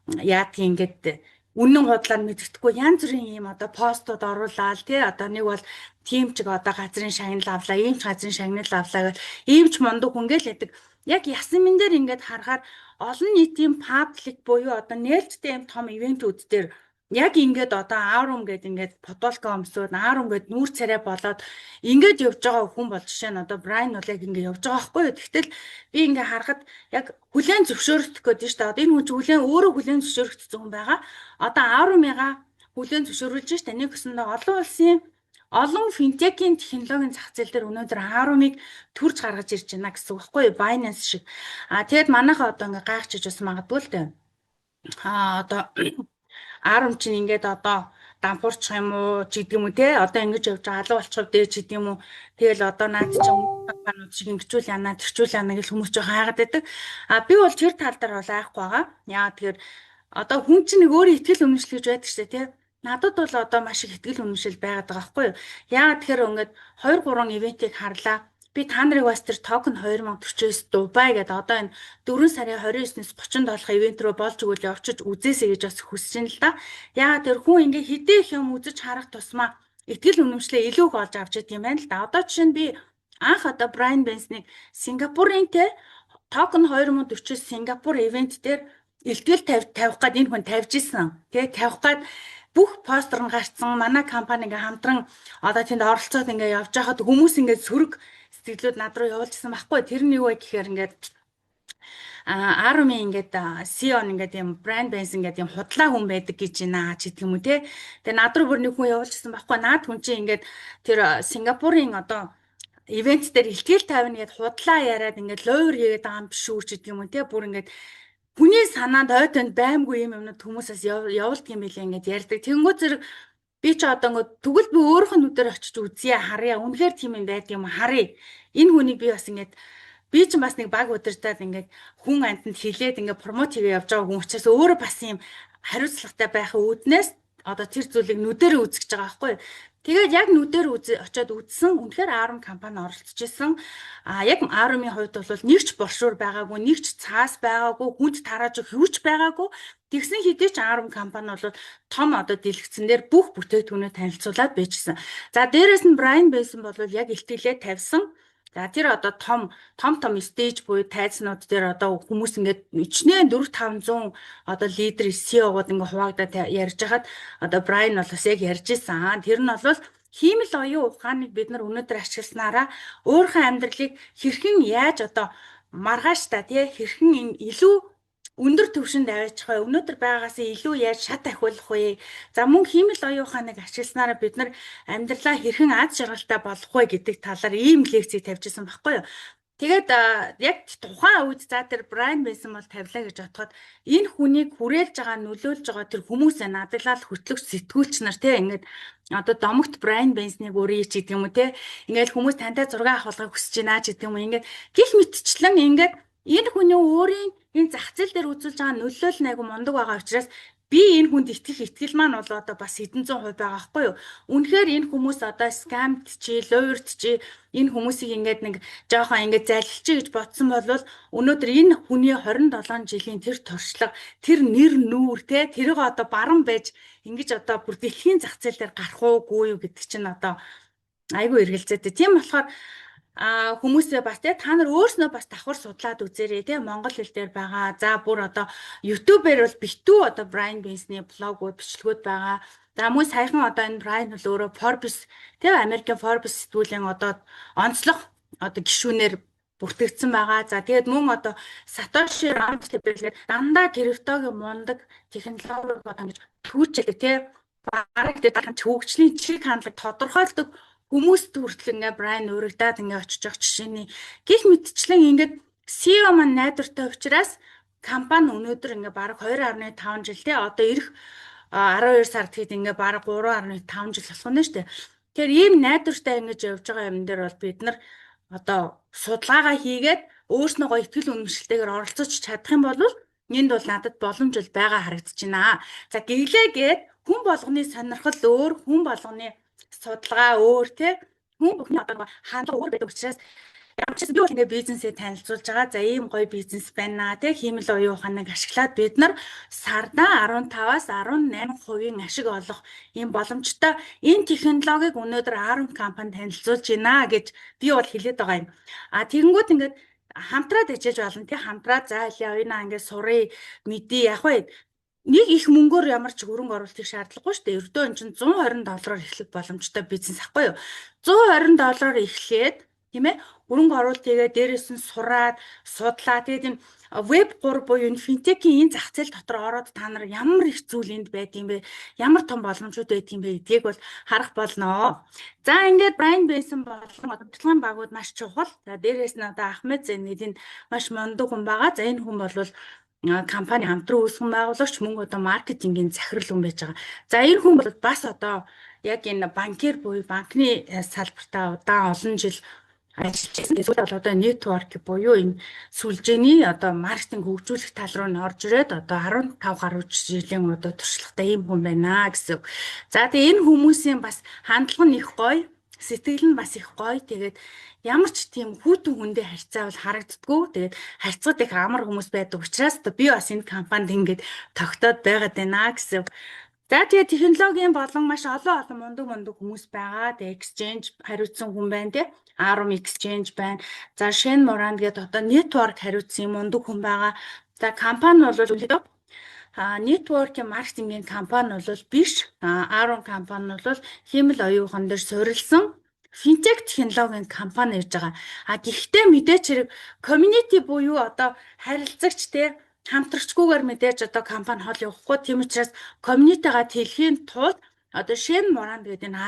яадгийн ингээд үнэн худлаар мэддэхгүй янз бүрийн ийм одоо постууд оруулаад тий одоо нэг бол тийм ч одоо газрын шагнал авлаа, ийм ч газрын шагнал авлаа гэл ийм ч мундаг хүн гэл яадаг. Яг ясмин дээр ингээд харахаар олон нийтийн паблик буюу одоо нээлттэй юм том ивентүүд дээр яг ингээд одоо аурум гэдэг ингээд футболка өмсөд аурум гэдэг нүүр царай болоод ингээд явж байгаа хүн бол жишээ нь одоо Брайан бол яг ингээд явж байгаа байхгүй юу. Тэгтэл би ингээд харахад яг хүлэн зөвшөөрөгдөх гэдэг нь шүү дээ. Одоо энэ хүн чинь өөрөө хүлэн зөвшөөрөгдсөн хүн байгаа. Одоо аурумыгаа хүлэн зөвшөөрүүлж штэ нэг өсөндөө олон улсын олон финтекийн технологийн зах зээл дээр өнөөдөр аурумыг төрж гаргаж ирж байна гэсэн үг байхгүй юу. Binance шиг. Тэгэд манайхаа одоо ингээд гайхчихж бас магадгүй л дээ. Одоо Арам чинь ингээд одоо дампуурчих юм уу ч гэдэг юм уу те одоо ингэж явж байгаа алуу болчих дээ ч гэдэг юм уу тэгэл одоо наад чинь компаниуд шиг ингэчүүл яана тэрчүүл яана гэж хүмүүс ч хайгаад байдаг. Би бол тэр тал дээр бол айхгүй байгаа. Яа тэгэхээр одоо хүн чинь нэг өөрөө ихтгэл үнэмшил гэж байдаг шээ те. Надад бол одоо маш их ихтгэл үнэмшил байгаад байгаа байхгүй юу. Яагаад тэгэхээр ингээд 2 3 ивентийг харлаа. Би та нарыг бас тэр токен 2040-с Дубай гэдэг одоо энэ 4 сарын 29-ээс 37-х ивент рүү болж өгвөл явчих үзээсэй гэж бас хүсэж байна л да. Яагаад тэр хүн ингээ хэдий их юм үзэж харах тусмаа ихтгэл үнэмшлээ илүү их олж авч идэв юм байна л да. Одоо жишээ нь би анх одоо Brian Benz-ийг Сингапурын те токен 2040-с Сингапур ивент дээр илтгэл тавих гээд энэ хүн тавьж исэн. Тэгээ тавих гээд бүх постэр нь гарцсан манай компани ингээ хамтран одоо тэнд оролцоод ингээ явж байхад хүмүүс ингээ сөрөг сэтгэлүүд над руу явуулжсэн байхгүй. Тэр нь юу вэ гэхээр ингээд Арми ингээд CEO ингээд юм Brand Benz ингээд юм худлаа хүн байдаг гэж байна ч гэдэг юм уу те. Тэгээ над руу бүр нэг хүн явуулжсэн байхгүй. Наад хүн чинь ингээд тэр Сингапурын одоо ивент дээр илтгэл тавина гэд худлаа яриад ингээд лойер хийгээд байгаа юм биш үү ч гэдэг юм уу те. Бүр ингээд хүний санаанд ойтонд баймгүй юм юмнууд хүмүүсээс явуулдаг юм билээ ингээд ярьдаг. Тэнгүү зэрэг би ч одоо ингээд тэгвэл би өөрөөх нь нүдээр очиж үзье харъя. Үнэхээр тийм юм байдаг юм харъя. Энэ хүнийг би бас ингээд би ч бас нэг баг удирдаад ингээд хүн амтнд хилээд ингээд промот хийгээ явж байгаа хүн учраас өөрөө бас юм хариуцлагатай байхын үүднээс одоо тэр зүйлийг нүдээр үзэж байгаа байхгүй. Тэгээд яг нүдээр очиод үзсэн үнэхээр Арм компани оролцож исэн. Яг Армын хувьд бол нэг ч боршуур байгаагүй, нэг ч цаас байгаагүй, хүнд тарааж өгөх юу ч байгаагүй. Тэгсэн хэдий ч Арм компани бол том одоо дэлгэцэн дээр бүх бүтээгдэхүүнээ танилцуулаад байжсэн. За дээрэс нь Brian Benz бол яг илтгэлээ тавьсан. За тэр одоо том стейж буюу тайзнууд дээр одоо хүмүүс ингээд ичнээ 4-500 одоо лидер CEO-гууд ингээд хуваагдаад ярьж хагаад одоо Brian бол бас яг ярьж исэн. Тэр нь бол хиймэл оюун ухааныг бид нар өнөөдөр ашигласнараа өөрийнхөө амьдралыг хэрхэн яаж одоо маргааш та тий хэрхэн илүү өндөр түвшинд аваачих вэ? Өнөөдөр байгаагаас илүү яаж шат ахиулах вэ? За мөн хиймэл оюун ухааныг ашигласнараа бид нар амьдралаа хэрхэн аз жаргалтай болгох вэ гэдэг талаар ийм лекцийг тавьжсэн байхгүй юу? Тэгээд яг тухайн үед за тэр Brian Benz бол тавилаа гэж бодоход энэ хүнийг хүрээлж байгаа нөлөөлж байгаа тэр хүмүүсээ надаглал хөтлөгч сэтгүүлч нар те ингээд одоо домогт Brian Benz-ийг өрье ч гэдэг юм уу те ингээд хүмүүс тантай зураг авахыг хүсэж байна ч гэдэг юм уу ингээд гих мэтчлэн ингээд энэ хүний өөрийн энэ зах зээл дээр үзүүлж байгаа нөлөөлөл нэг мундаг байгаа учраас би энэ хүнд итгэл маань бол одоо бас хэдэн зуун хувь байгаа байхгүй юу. Үнэхээр энэ хүмүүс одоо скамд чи, лойрд чи энэ хүмүүсийг ингээд нэг жоохон ингээд залилчих гэж бодсон бол өнөөдөр энэ хүний 27 жилийн тэр туршлага, тэр нэр нүүр те тэрийг одоо баран байж ингэж одоо бүр дэлхийн зах зээл дээр гарах уугүй юу гэдэг чинь одоо айгүй эргэлзээтэй. Тийм болохоор хүмүүсээ бас те та нар өөрснөө бас давхар судлаад үзээрэй те монгол хэл дээр байгаа. За бүр одоо YouTube-ээр бол битүү одоо Brian Benz-ний блогууд бичлэгүүд байгаа. За мөн саяхан одоо энэ Brian бол өөрөө Forbes те Америкийн Forbes сэтгүүлийн одоо онцлог одоо гишүүнээр бүртгэгдсэн байгаа. За тэгээд мөн одоо Satoshi Nakamoto дандаа криптогийн мундаг технологи гэж түүчэлээ те бараг тэгээд хөгжлийн чиг хандлага тодорхойлдог хүмүүст хүртэл ингээ Brian урагдаад ингээ очиж байгаа жишээний гих мэтчлэн ингээд CEO маань найдвартай учраас компани өнөөдөр ингээ бараг 2.5 жил те одоо ирэх 12 сард хэд ингээ бараг 3.5 жил болох нь шүү дээ. Тэгэхээр ийм найдвартай ингэж явж байгаа юм дээр бол бид нар одоо судалгаагаа хийгээд өөрснөөгөө ихтгэл үнэмшилтэйгээр оролцож чадах юм бол энд бол надад боломж байгаа харагдаж байна. За гэглээгээд хүн болгоны сонирхол өөр, хүн болгоны судалгаа өөр те хүн бүхний одоо хандлага өөр байдаг учраас Ямар ч би бол ингээ бизнесээ танилцуулж байгаа. За ийм гоё бизнес байна те хиймэл оюун ухааныг ашиглаад бид нар сардаа 15-аас 18% ашиг олох ийм боломжтой энэ технологиг өнөөдөр Arum компани танилцуулж байна гэж би бол хэлээд байгаа юм. Тэгэнгүүт ингээд хамтраад ажиллаж болно тий хамтраад за явна ингээд сурыг мэдээ яг вэ нэг их мөнгөөр ямар ч хөрөнгө оруулалтыг шаардлагагүй шүү дээ. Ердөө энэ чинь $120 эхлэх боломжтой бизнес ахгүй юу? $120 эхлээд тийм ээ хөрөнгө оруулалт хийгээ дээрээс нь сураад судлаа тэгээд энэ веб 3 буюу энэ финтекийн энэ зах зээл дотор ороод та нар ямар их зүйл энд байдığım бэ? Ямар том боломжууд байдığım бэ гэдгийг бол харах болно. За ингээд Brian Benson болон удирдлагын багууд маш чухал. За дээрээс нь одоо Ахмед Зайнэдийн маш мундаг хүн байгаа. За энэ хүн бол компани хамтран үүсгэн байгуулагч мөн одоо маркетингийн захирал хүн байж байгаа. За энэ хүн бол бас одоо яг энэ банкер буюу банкны салбартаа удаан олон жил ажиллаж байсан. Эсвэл одоо network буюу энэ сүлжээний одоо маркетинг хөгжүүлэх тал руу н орж ирээд одоо 15 гаруй жилийн одоо туршлагатай ийм хүн байна гэсэн. За тэгээ энэ хүмүүсийн бас хандлага нь их гоё, сэтгэл нь бас их гоё. Тэгээд ямар ч тийм хүүтэн хүндээ харьцаавал харагддггүй. Тэгээд харьцаад их амар хүмүүс байдаг учраас би бас энэ компанид ингээд тогтоод байгаад байна гэсэн. За тэгээд технологийн болон маш олон мундаг хүмүүс байгаа. Тэгээд exchange хариуцсан хүн байна тий. Arum Exchange байна. За Shane Moran гэдэг одоо network хариуцсан мундаг хүн байгаа. За компани бол үлдээ network маркетингийн компани бол биш. Arum компани бол хиймэл оюун ухаан дээр суурилсан финтек технологийн компани гэж байгаа. Гэхдээ мэдээч хэрэг community буюу одоо харилцагч те хамтрагчгүйгээр мэдээж одоо компани хол явахгүй. Тийм учраас community-га тэлхийн тулд одоо Shane Moran гэдэг энэ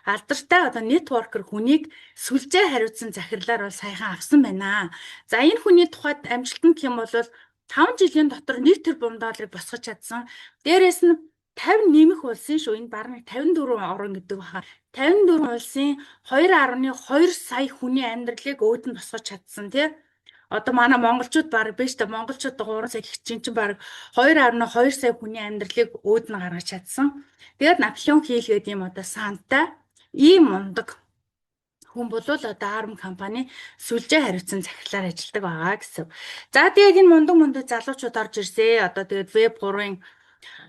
алдартай одоо networker хүнийг сүлжээ хариуцсан захирлаар бол саяхан авсан байна. За энэ хүний тухайд амжилтанд гэх юм бол 5 жилийн дотор $1 тэрбум босгож чадсан. Дээрээс нь 50 нэмэх улсын шүү. Энэ бараг 54 орн гэдэг баха. 54 улсын 2.2 сая хүний амьдралыг өөдөн босгож чадсан тий. Одоо манай монголчууд баг биш та монголчууд 3 сая гэх чинь баг 2.2 сая хүний амьдралыг өөдөн гаргаж чадсан. Тэгээд Наполеон Хилл гэдэг юм одоо сантай ийм мундаг хүн бол одоо Arum компани сүлжээ хариуцсан захирлаар ажилладаг байгаа гэсэн. За тэгээд энэ мундаг залуучууд орж ирсээ. Одоо тэгээд веб 3-ын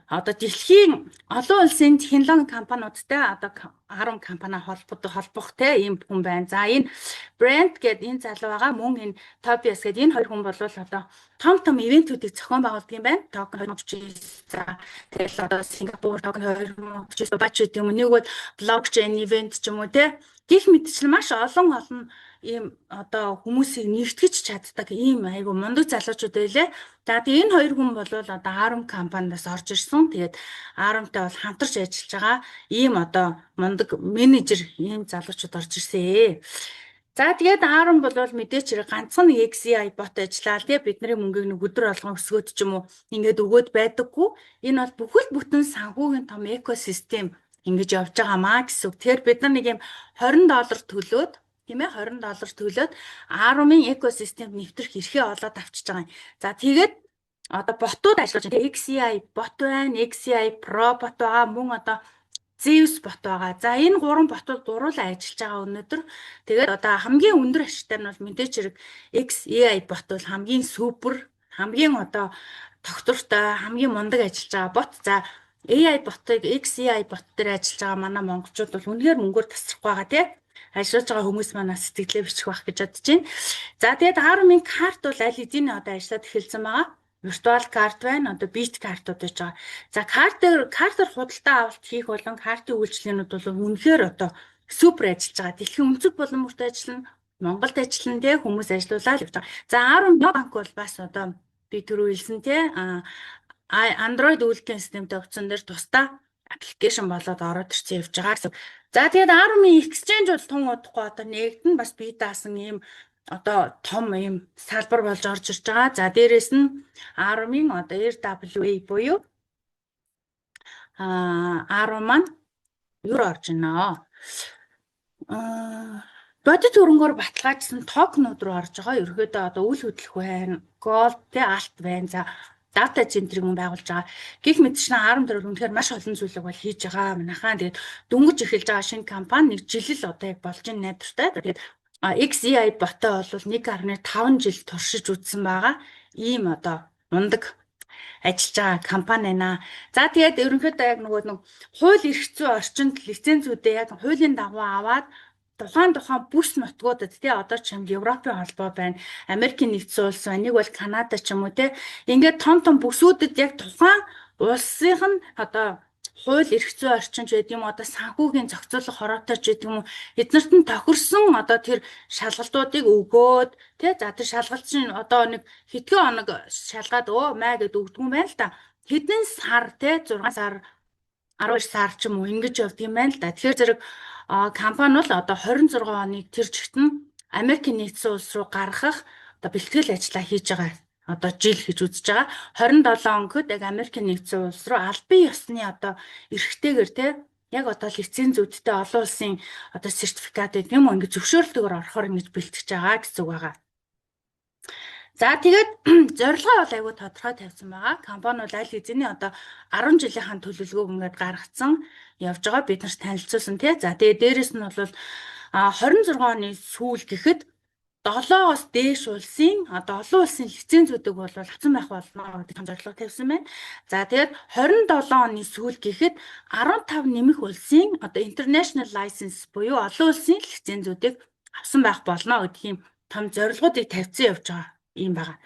одоо дэлхийн олон улсын технологи компаниудтай одоо Arum компани холбох те ийм хүн байна. За энэ Brent гэдэг энэ залуу байгаа. Мөн энэ Tobias гэдэг энэ хоёр хүн бол одоо том ивентүүдийг зохион байгуулдаг юм байна. Token 2039. За тэгэл одоо Сингапур Token 2039 бач гэдэг юм. Нэг бол blockchain event ч юм уу те. Гэх мэтчил маш олон ийм одоо хүмүүсийг нэгтгэж чаддаг ийм айгу мундаг залуучууд байлээ. За тэгээ энэ хоёр хүн бол одоо Arum компаниас орж ирсэн. Тэгээд Arumтай бол хамтарч ажиллаж байгаа ийм одоо мундаг менежер ийм залуучууд орж ирсэн. За тэгээд Arum бол мэдээч хэрэг ганцхан XCI бот ажиллаа. Тэгээ бидний мөнгийг нэг өдөр болгон өсгөөд ч юм уу ингээд өгөөд байдаггүй. Энэ бол бүхэл бүтэн санхүүгийн том экосистем ингэж явж байгаамаа гэсэн үг. Тэгэхээр бид нар нэг юм $20 төлөөд тийм ээ $20 төлөөд Arum-ын экосистемд нэвтрэх эрхээ олоод авчиж байгаа юм. За тэгээд одоо ботууд ажиллаж байгаа. XCI бот байна, XCI Pro бот байгаа, мөн одоо Zeus бот байгаа. За энэ 3 ботууд дуруулаа ажиллаж байгаа өнөөдөр. Тэгээд одоо хамгийн өндөр ашигтай нь бол мэдээч хэрэг XAI бот бол хамгийн супер, хамгийн одоо тогтвортой, хамгийн мундаг ажиллаж байгаа бот. За AI ботыг XAI бот дээр ажиллаж байгаа манай монголчууд бол үнэхээр мөнгөөр тасрах байгаа тийм ажиллаж байгаа хүмүүс манай сэтгэлээ бичих байх гэж бодож байна. За тэгээд Arum-ын карт бол аль хэдийн одоо ажиллаад эхэлсэн байгаа. Virtual карт байна, одоо bit картууд байж байгаа. За картаар худалдаа авалт хийх болон картын үйлчлэгнүүд бол үнэхээр одоо супер ажиллаж байгаа. Дэлхийн өнцөг болон бүрт ажиллана, Монголд ажиллана тийм хүмүүс ажиллаулаад явж байгаа. За Arum банк бол бас одоо би түрүү хэлсэн тийм Android үйлдвэрлэлийн системтэй өгсөн дээр тусдаа аппликейшн болоод ороод ирсэн явж байгаа гэсэн. За тэгээд Arum-ын exchange бол тун удахгүй одоо нэгдэн бас бие даасан ийм одоо том ийм салбар болж орж ирж байгаа. За дээрэс нь Arum-ын одоо RWA буюу Arum маань юу орж байна? Бодит хөрөнгөөр баталгаажсан токенууд руу орж байгаа. Ерөөдөө одоо үйл хөдлөх байна, gold тэ алт байна. За дата центрийг байгуулж байгаа. Гэх мэтчлэн Arum дээр үнэхээр маш олон зүйлийг бол хийж байгаа. Манайхаа тэгээд дөнгөж эхэлж байгаа шинэ компани нэг жил л одоо яг болж байна найдвартай. Тэгээд XAI ботоо бол 1.5 жил туршиж үзсэн байгаа. Ийм одоо мундаг ажиллаж байгаа компани байна. За тэгээд ерөнхийдөө яг нөгөө нэг хууль эрх зүйн орчинд лицензүүдээ яг хуулийн дагуу аваад тухайн бүс нутгуудад тий одоо ч юм Европын холбоо байна, Америкийн нэгдсэн улс байна, нэг бол Канада ч юм уу тий. Ингээд том бүсүүдэд яг тухайн улсынх нь одоо хууль эрх зүйн орчинч гэдэг юм одоо санхүүгийн зохицуулах хороотой ч гэдэг юм эднэрт нь тохирсон одоо тэр шалгалтуудыг өгөөд тий за тэр шалгалт чинь одоо нэг хэдхэн хоног шалгаад маа гэд өгдөг юм байна л да. Хэдэн сар тий 6 сар 12 сар ч юм уу ингэж явд юм байна л да. Тэгэхээр зэрэг компани бол одоо 26 оны тэр жигтэн Америкийн нэгдсэн улс руу гаргах одоо бэлтгэл ажиллаа хийж байгаа. Одоо жил гэж үзэж байгаа. 27 онгод яг Америкийн нэгдсэн улс руу албан ёсны одоо эрхтэйгээр те яг одоо лицензүүдтэй олон улсын одоо сертификат гэдэг юм уу ингэ зөвшөөрлөгөөр орохоор ингэж бэлтгэж байгаа гэсэн үг байгаа. За тэгээд зорилгоо бол айгүй тодорхой тавьсан байгаа. Компани бол аль хэзээний одоо 10 жилийнхэн төлөвлөгөөг ингээд гаргацсан явж байгаа. Бид нарт танилцуулсан тий. За тэгээд дээрэс нь бол 26 оны сүүл гэхэд 7-оос дээш улсын одоо олон улсын лицензүүдийг бол авсан байх болно гэдэг зорилго тавьсан байна. За тэгээд 27 оны сүүл гэхэд 15 нэмэх улсын одоо international license буюу олон улсын лицензүүдийг авсан байх болно гэдэг юм том зорилгоодыг тавьсан явж байгаа юм байна.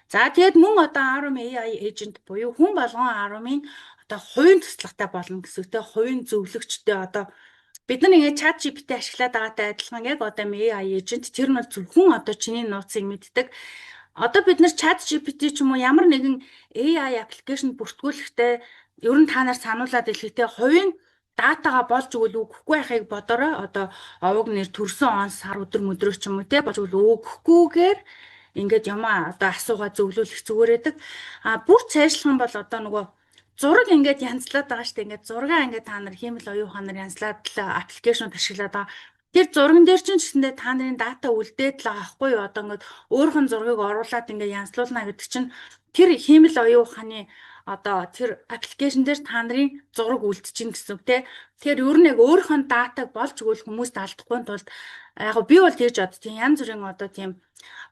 За тэгээд мөн одоо Arum AI agent буюу хүн болгон Arum-ын одоо хувийн туслахтай болно гэсэн үгтэй хувийн зөвлөгчтэй одоо бид нар ингээд чат GPT ашиглаад байгаатай адилхан яг одоо AI agent тэр нь бол зөвхөн одоо чиний нууцыг мэддэг. Одоо бид нар чат GPT ч юм уу ямар нэгэн AI application бүртгүүлэхдээ ер нь та нар сануулад хэлэхдээ хувийн датагаа болж өгвөл өгөхгүй байхыг бодорой. Одоо овог нэр төрсөн он сар өдөр мөдрөө ч юм уу те болж өгвөл өгөхгүйгээр ингээд ямаа одоо асуугаа зөвлүүлэх зүгээр байдаг. Бүр цаашлах юм бол одоо нөгөө зураг ингээд янзлаад байгаа шүү дээ. Ингээд зургаа ингээд та нар хиймэл оюухан нар янзлаад аппликейшнуд ашиглаад байгаа. Тэр зурган дээр чинь гэсэндээ та нарын дата үлдээд л байгаа байхгүй юу? Одоо ингээд өөрхөн зургийг оруулаад ингээд янзлуулна гэдэг чинь тэр хиймэл оюуханы одоо тэр аппликейшн дээр та нарын зураг үлдчихин гэсэн үг те. Тэгэхээр ер нь яг өөрхөн датаг болж өгвөл хүмүүст алдахгүй тулд яг би бол тэгж бод тийм янз бүрийн одоо тийм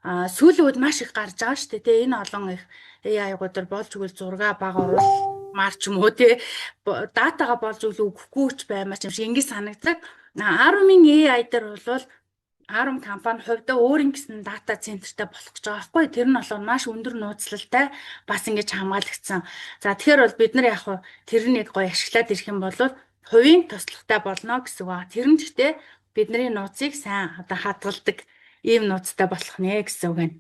сүүлүүд маш их гарч байгаа шүү дээ. Тэ энэ олон их AI-гуудаар болж өгвөл зурга бага оруулах марч юм уу те датагаа болж өгөл өгөхгүй ч баймаа ч юм шиг ингэ санагдаг. Arum-ын AI дээр бол Arum компани хувьдаа өөрийн гэсэн дата центртэй болох гэж байгаа байхгүй. Тэр нь бол маш өндөр нууцлалтай бас ингэж хамгаалагдсан. За тэгэхээр бол бид нар яг хуу тэрнийг гоё ашиглаад ирэх юм бол хувийн туслахтай болно гэсэн үг. Тэр нь гэхдээ бидний нууцыг сайн одоо хадгалдаг ийм нууцтай болох нэ гэсэн үг байна.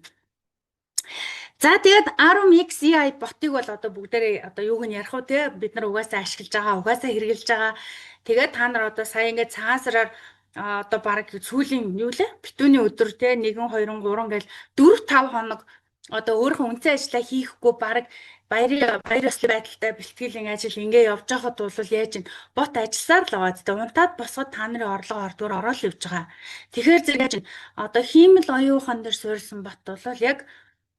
За тэгээд Arum XAI ботыг бол одоо бүгдээрээ одоо юуг нь ярих уу те бид нар угаасаа ашиглаж байгаа, угаасаа хэрэгжилж байгаа. Тэгээд та нар одоо сая ингээд цагаан сараар одоо баг сүүлийн юу лээ? Битүүний өдөр те 1 2 3 гэл 4 5 хоног одоо өөрийнхөө үнцэн ажиллаа хийхгүй баг баяр ёслол байдалтай бэлтгэлийн ажил ингээ явж байхад бол яаж ин бот ажилласаар л байгаа. Тэгээд унтаад босоход та нарын орлого ордгоор ороод явж байгаа. Тэгэхээр зэрэг одоо хиймэл оюухан дээр суурилсан бот бол яг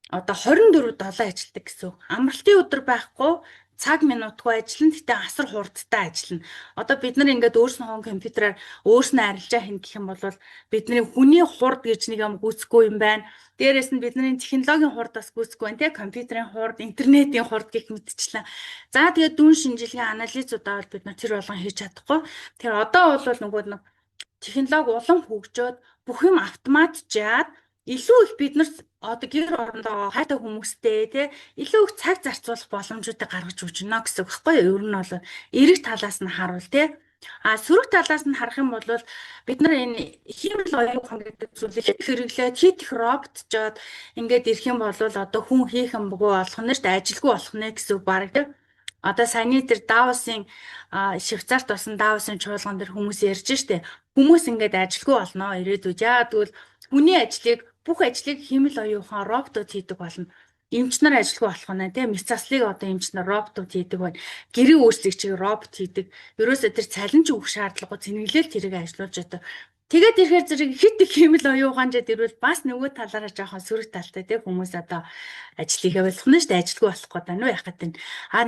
одоо 24/7 ажилладаг гэсэн. Амралтын өдөр байхгүй цаг минутгүй ажиллана. Гэтэ асар хурдтай ажиллана. Одоо бид нар ингээд өөрснөө компьютераар өөрснөө арилжаа хийнэ гэх юм бол бидний хүний хурд гэж нэг юм гүйцэхгүй юм байна. Дээрээс нь бидний технологийн хурд бас гүйцэхгүй байна. Тэ компьютерийн хурд, интернетийн хурд гэх мэтчлэн. За тэгээд дүн шинжилгээ анализуудаа бол бид нар тэр болгон хийж чадахгүй. Тэгэхээр одоо бол нөгөө нэг технологи улам хөгжөөд бүх юм автоматжаад илүү их бид нар одоо гэр орондоо хайтай хүмүүстэй тий илүү их цаг зарцуулах боломжуудыг гаргаж өгч байна гэсэн үг байхгүй юу? Ер нь бол эрэг талаас нь харуул тий. Сөрөг талаас нь харах юм бол бид нар энэ хиймэл оюухан гэдэг зүйлийг хэрэглээд хит их робот жоод ингээд ирэх юм бол одоо хүн хийх юм бөгөө болох нь шүү дээ ажилгүй болох нэ гэсэн үг баг тий. Одоо саяны тэр Давосын Швейцарт болсон Давосын чуулган дээр хүмүүс ярьж штэ хүмүүс ингээд ажилгүй болно ирээдүйд яа тэгвэл хүний ажлыг бүх ажлыг хиймэл оюухан роботууд хийдэг болно. Эмч нар ажилгүй болох нь тийм мэс заслыг одоо эмч нар роботууд хийдэг байна. Гэрийн үйлчлэгчийг робот хийдэг. Ерөөсөө тэр цалинж өгөх шаардлагагүй цэнэглэл тэрийг ажиллуулж байдаг. Тэгээд ирэхээр зэрэг хит их хиймэл оюуханжид ирвэл бас нөгөө талаараа жоохон сөрөг талтай тийм хүмүүс одоо ажлыг явуулах нь шүү дээ ажилгүй болохгүй тань уу яхад энэ.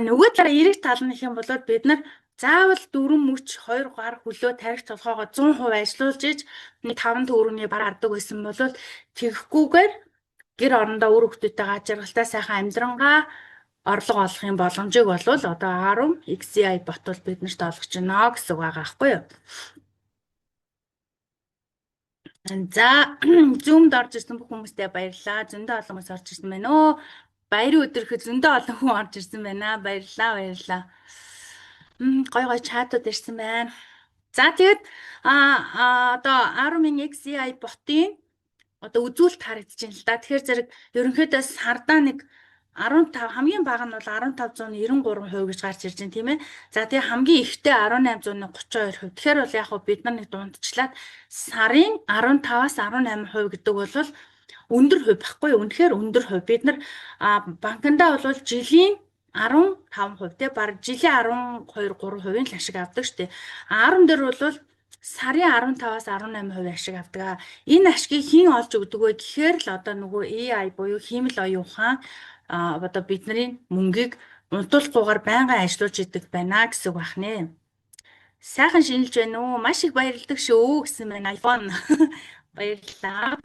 Нөгөө талаараа эрэг тал нь их юм бол бид нар заавал 4 мөч 2 гар хөлөө тарих толгоогоо 100% ажиллуулж иж 5 төгрөгийн бар ардаг байсан бол тэгэхгүйгээр гэр орондоо үр хөвгтөйтэйгээ ажиргалтай сайхан амьдрангаа орлого олохын боломжийг бол одоо 10 XCI бот бол биднэрт олгож байна гэсэн үг байгаа байхгүй юу? За Zoom-д орж ирсэн бүх хүмүүстээ баярлалаа. Зөндөө олон хүмүүс орж ирсэн байна өө. Баярын өдрөөхөд зөндөө олон хүн орж ирсэн байна. Баярлалаа. Гой гой чатууд ирсэн байна. За тэгээд одоо 10 XCI ботын одоо үзүүлэлт харагдаж байна л да. Тэгэхээр зэрэг ерөнхийдөө сардаа нэг 15 хамгийн бага нь бол 1593% гэж гарч ирж байна тийм ээ. За тэгээ хамгийн ихтэй 1832%. Тэгэхээр бол яг хөө бид нар нэг дундчлаад сарын 15-аас 18% гэдэг бол өндөр хувь байхгүй юу? Үнэхээр өндөр хувь. Бид нар банкндаа бол жилийн 15% те баг жилийн 12-3% л ашиг авдаг шүү дээ. 10 дээр бол сарын 15-аас 18% ашиг авдаг. Энэ ашгийг хэн олж өгдөг вэ гэхээр л одоо нөгөө AI буюу хиймэл оюун ухаан одоо бидний мөнгийг унтуулгүйгээр байнга ажиллуулж идэг байна гэсэн үг бахнэ. Сайхан шинжилж байна уу? Маш их баярлалдаг шүү гэсэн байна. iPhone баярлалаа.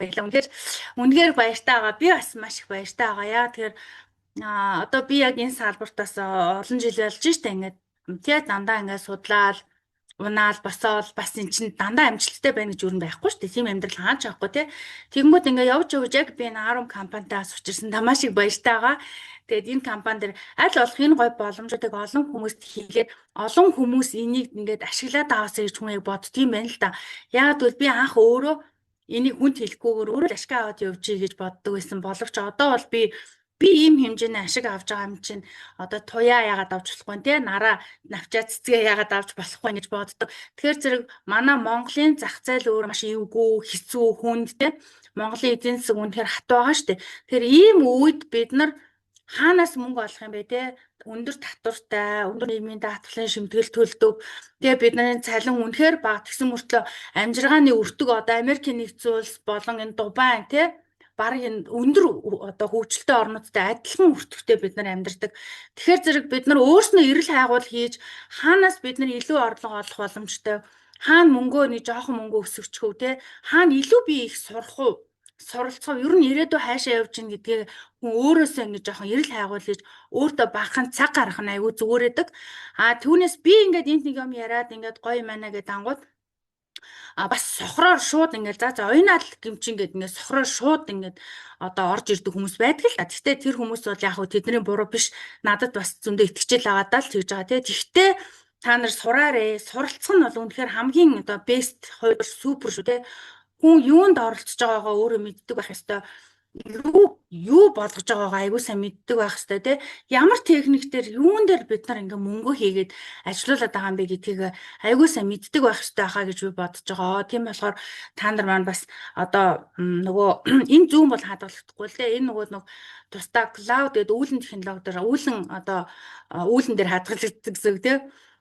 Үнэхээр баяртай байгаа. Би бас маш их баяртай байгаа. Яа тэгэхээр одоо би яг энэ салбартаас олон жил болж штэ ингээд тий дандаа ингээд судлаад унаал босоол бас эн чинь дандаа амжилттай байна гэж юу байхгүй шүү дээ. Тийм амьдрал хаач авахгүй тий. Тэгэнгүүт ингээ явж яг би энэ 10 компанитаас учирсан маш их баяртай байгаа. Тэгээд энэ компани дээр аль болох энэ гой боломжуудыг олон хүмүүст хийгээд олон хүмүүс энийг ингээд ашиглаад аваасаа гэж хүн яг боддгийм байна л да. Яагаад гэвэл би анх өөрөө энийг хүнд хэлэхгүйгээр өөрөө ашиг аваад явжий гэж боддог байсан. Боловч одоо бол би ийм хэмжээний ашиг авч байгаа юм чинь одоо туяа яагаад авч болохгүй те нараа навчаа цэцгээ яагаад авч болохгүй гэж боддог. Тэгэхээр зэрэг манай Монголын зах зээл өөр маш эвгүй хэцүү хүнд те Монголын эдийн засаг үнэхээр хат байгаа шүү дээ. Тэгэхээр ийм үед бид нар хаанаас мөнгө олох юм бэ те өндөр татвартай өндөр нийгмийн даатгалын шимтгэл төлдөг. Тэгээ бидний цалин үнэхээр бага тэгсэн мөртлөө амжиргааны өртөг одоо Америкийн нэгдсэн улс болон энэ Дубай те бараг энэ өндөр одоо хөгжилтэй орнуудтай адилхан өртөгтэй бид нар амьдардаг. Тэгэхээр зэрэг бид нар өөрснөө эрэл хайгуул хийж хаанаас бид нар илүү орлого олох боломжтой, хаана мөнгөө нэг жоохон мөнгө өсгөчихөө те, хаана илүү би их сурах уу, суралцах ер нь ирээдүй хаашаа явж гин гэдгийг хүн өөрөөсөө ингэ жоохон эрэл хайгуул хийж өөртөө бахан цаг гаргах нь аягүй зүгээрээдэг. Түүнээс би ингээд энд нэг юм яриад ингээд гоё манаа гэдэг ангууд бас сохроор шууд ингээд за оюунаад гимчин гэдэг ингээд сохроор шууд ингээд одоо орж ирдэг хүмүүс байдаг л та. Гэхдээ тэр хүмүүс бол яг хөө тэдний буруу биш. Надад бас зөндөө итгэжэл аваад л тэгж байгаа тий. Гэхдээ та нар сураарэ. Суралцах нь бол үнэхээр хамгийн одоо бест хувь супер шүү тий. Хүн юунд оролцож байгаагаа өөрөө мэддэг байх ёстой. Юу болгож байгаагаа аягүй сайн мэддэг байх хэвээр тий. Ямар техниктээр юун дээр бид нар ингээ мөнгө хийгээд ажилуулад байгаа юм бэ гэдгийг аягүй сайн мэддэг байх хэвээр хаа гэж би бодож байгаа. Тийм болохоор та нар маань бас одоо нөгөө энэ зүүн бол хадгалагдахгүй л тий. Энэ нөгөө нэг тусдаа клауд гэдэг үүлэн технологи дээр үүлэн дээр хадгалагддаг гэсэн үг тий.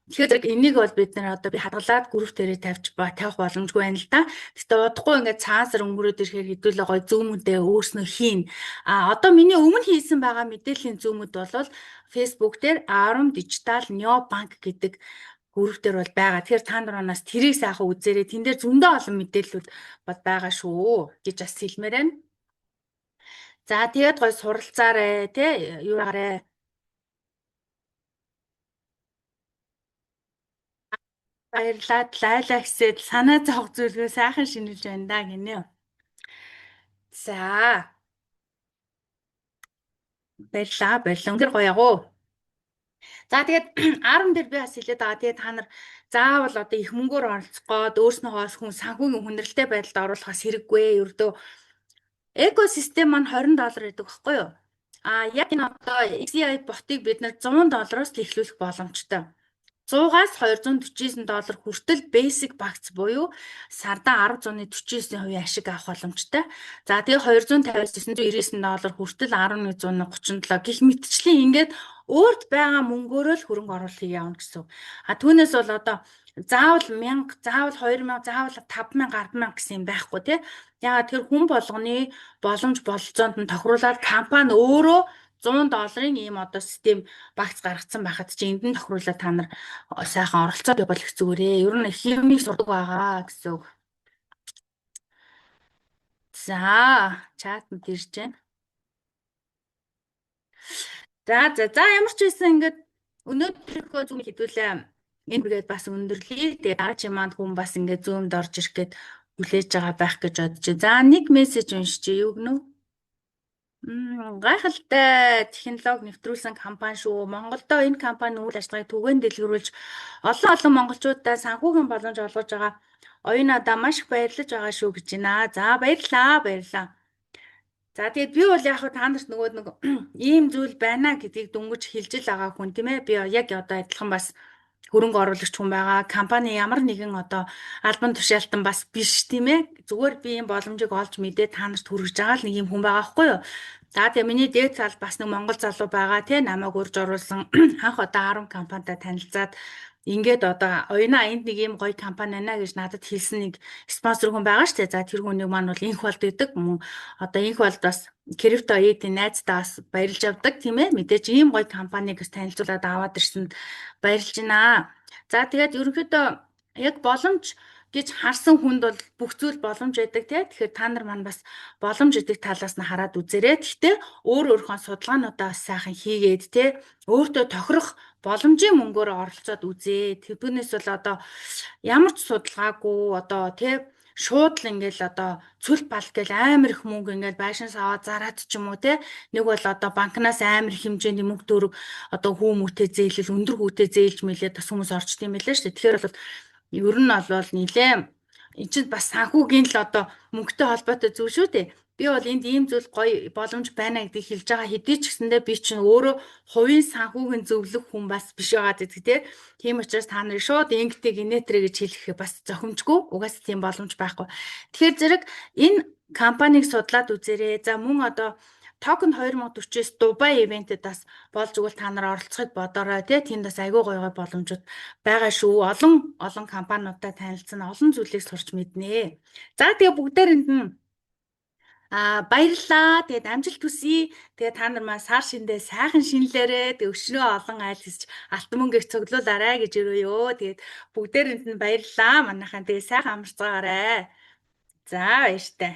Тэгэхээр энийг бол бид нэр одоо би хадгалаад групп дээрээ тавих боломжгүй байна л да. Гэтэ удахгүй ингээд цаасар өнгөрөөд ирэхээр хэдүүлээ гоё зүүмүүдээ өөрснөө хийн. Одоо миний өмнө хийсэн байгаа мэдээллийн зүүмүүд бол Facebook дээр Arum Digital Neo Bank гэдэг групп дээр бол байгаа. Тэгэхээр та нараас тэрийг сайхан үзээрэй. Тэн дээр зөндөө олон мэдээллүүд бод байгаа шүү гэж бас хэлмээр байна. За тэгээд гоё суралцаарай тий юу гараа. Баярлалаа лайлаа гэсээд санаа зовх зүйлгүй сайхан шинжилж байна да гинэ. За. Баярлалаа. Өнгөр гоё ягуу. За тэгээд 10 дээр би бас хэлээд байгаа. Тэгээд та нар заавал одоо их мөнгөөр оролцох гээд өөрснөөхөөс хүн санхүүгийн хүндрэлтэй байдалд оруулахаас хэрэггүй. Ердөө экосистем маань $20 гэдэг баггүй юу? Яг энэ одоо XCI ботыг бид нар $100-оос л эхлүүлэх боломжтой. 100-аас $249 хүртэл basic багц буюу сардаа 10.49% ашиг авах боломжтой. За тэгээ $250-999 хүртэл 1137 гэх мэтчлэн ингээд өөрт байгаа мөнгөөрөө л хөрөнгө оруулалтыг явна гэсэн. Түүнээс бол одоо заавал 1000, заавал 2000, заавал 5000, 100000 гэсэн юм байхгүй тий. Яагаад тэр хүн болгоны боломж бололцоонд нь тохируулаад компани өөрөө $100 ийм одоо систем багц гаргацсан байхад чи энд нь тохируулаад та нар сайхан оролцоод явбал их зүгээрээ. Ер нь их юмыг сурдаг байгаа гэсэн үг. За, чат мэт ирж байна. За ямар ч байсан ингээд өнөөдрийнхөө зүүм хэдүүлээ энэ үргээд бас өндөрлөе. Тэгээд дараа чи манд хүн бас ингээд зүүмд орж ирэх гээд хүлээж байгаа байх гэж бодож байна. За нэг мессеж уншиж юу гэнэ үү? Гайхалтай технологи нэвтрүүлсэн компани шүү. Монголдо энэ компани үйл ажиллагааг түгээн дэлгэрүүлж олон монголчуудаа санхүүгийн боломж олгож байгаа. Оюунадаа маш их баярлаж байгаа шүү гэж байна. За баярлаа. За тэгээд би бол яг та нарт нөгөө нэг ийм зүйл байна гэдгийг дөнгөж хэлж л байгаа хүн тийм ээ. Би яг одоо адилхан бас хөрөнгө оруулагч хүн байгаа. Компани ямар нэгэн одоо албан тушаалтан бас биш тийм ээ. Зүгээр би ийм боломжийг олж мэдээ та нарт хүргэж байгаа л нэг юм хүн байгаа байхгүй юу? За тэгээ миний дээд цаал бас нэг монгол залуу байгаа тийм намайг урьж оруулсан анх одоо 10 компанитай танилцаад ингээд одоо оюуна энд нэг ийм гоё компани байна гэж надад хэлсэн нэг спонсор хүн байгаа шүү дээ. За тэр хүнийг маань бол инх болд гэдэг мөн одоо инх болд бас крипто эдийн найздаа бас баярлж авдаг тийм ээ. Мэдээж ийм гоё компанийг танилцуулаад аваад ирсэнд баярлж байна. За тэгээд ерөнхийдөө яг боломж гэж харсан хүнд бол бүх зүйл боломж байдаг тийм. Тэгэхээр та нар маань бас боломж гэдэг талаас нь хараад үзээрэй. Гэхдээ өөрийнхөө судалгаануудаа сайхан хийгээд тийм өөртөө тохирох боломжийн мөнгөөр оролцоод үзээ. Түүнээс бол одоо ямар ч судалгаагүй одоо тийм шууд л ингээл одоо цүл бал гэл амар их мөнгө ингээл байшинс аваад зараад ч юм уу те нэг бол одоо банкнаас амар их хэмжээний мөнгө төгрөг одоо хүүмүтэй зээлэл өндөр хүүтэй зээлж мэлээ бас хүмүүс орчт юм байлаа шүү дээ. Тэгэхээр бол ер нь бол нилээ эн чинь бас санхүүгийн л одоо мөнгөтэй холбоотой зүйл шүү дээ. Би бол энд ийм зүйл гоё боломж байна гэдгийг хэлж байгаа хэдий ч гэсэндээ би чинь өөрөө хувийн санхүүгийн зөвлөх хүн бас биш байгаа гэдэг тий. Тийм учраас та нарыг шууд ингэтэй генетрэ гэж хэлэх бас зохимжгүй. Угаасаа тийм боломж байхгүй. Тэгэхээр зэрэг энэ компанийг судлаад үзээрэй. За мөн одоо Токен 2049 Дубай ивентэд бас болж игэл та нар оролцохыг бодорой тий. Тэнд бас айгүй гоё боломжууд байгаа шүү. Олон компаниудтай танилцсан, олон зүйлийг сурч мэднэ. За тэгээ бүгдээрэнд нь баярлалаа. Тэгээд амжилт хүсье. Тэгээд та нар маань сар шиндээ сайхан шинэлээрээ тэг өчнөө олон айл хийж алтан мөнгөийг цуглуулаарай гэж өрөөё. Тэгээд бүгдээрэнд нь баярлалаа. Манайхан тэгээд сайхан амарцгаарай. За баяртай.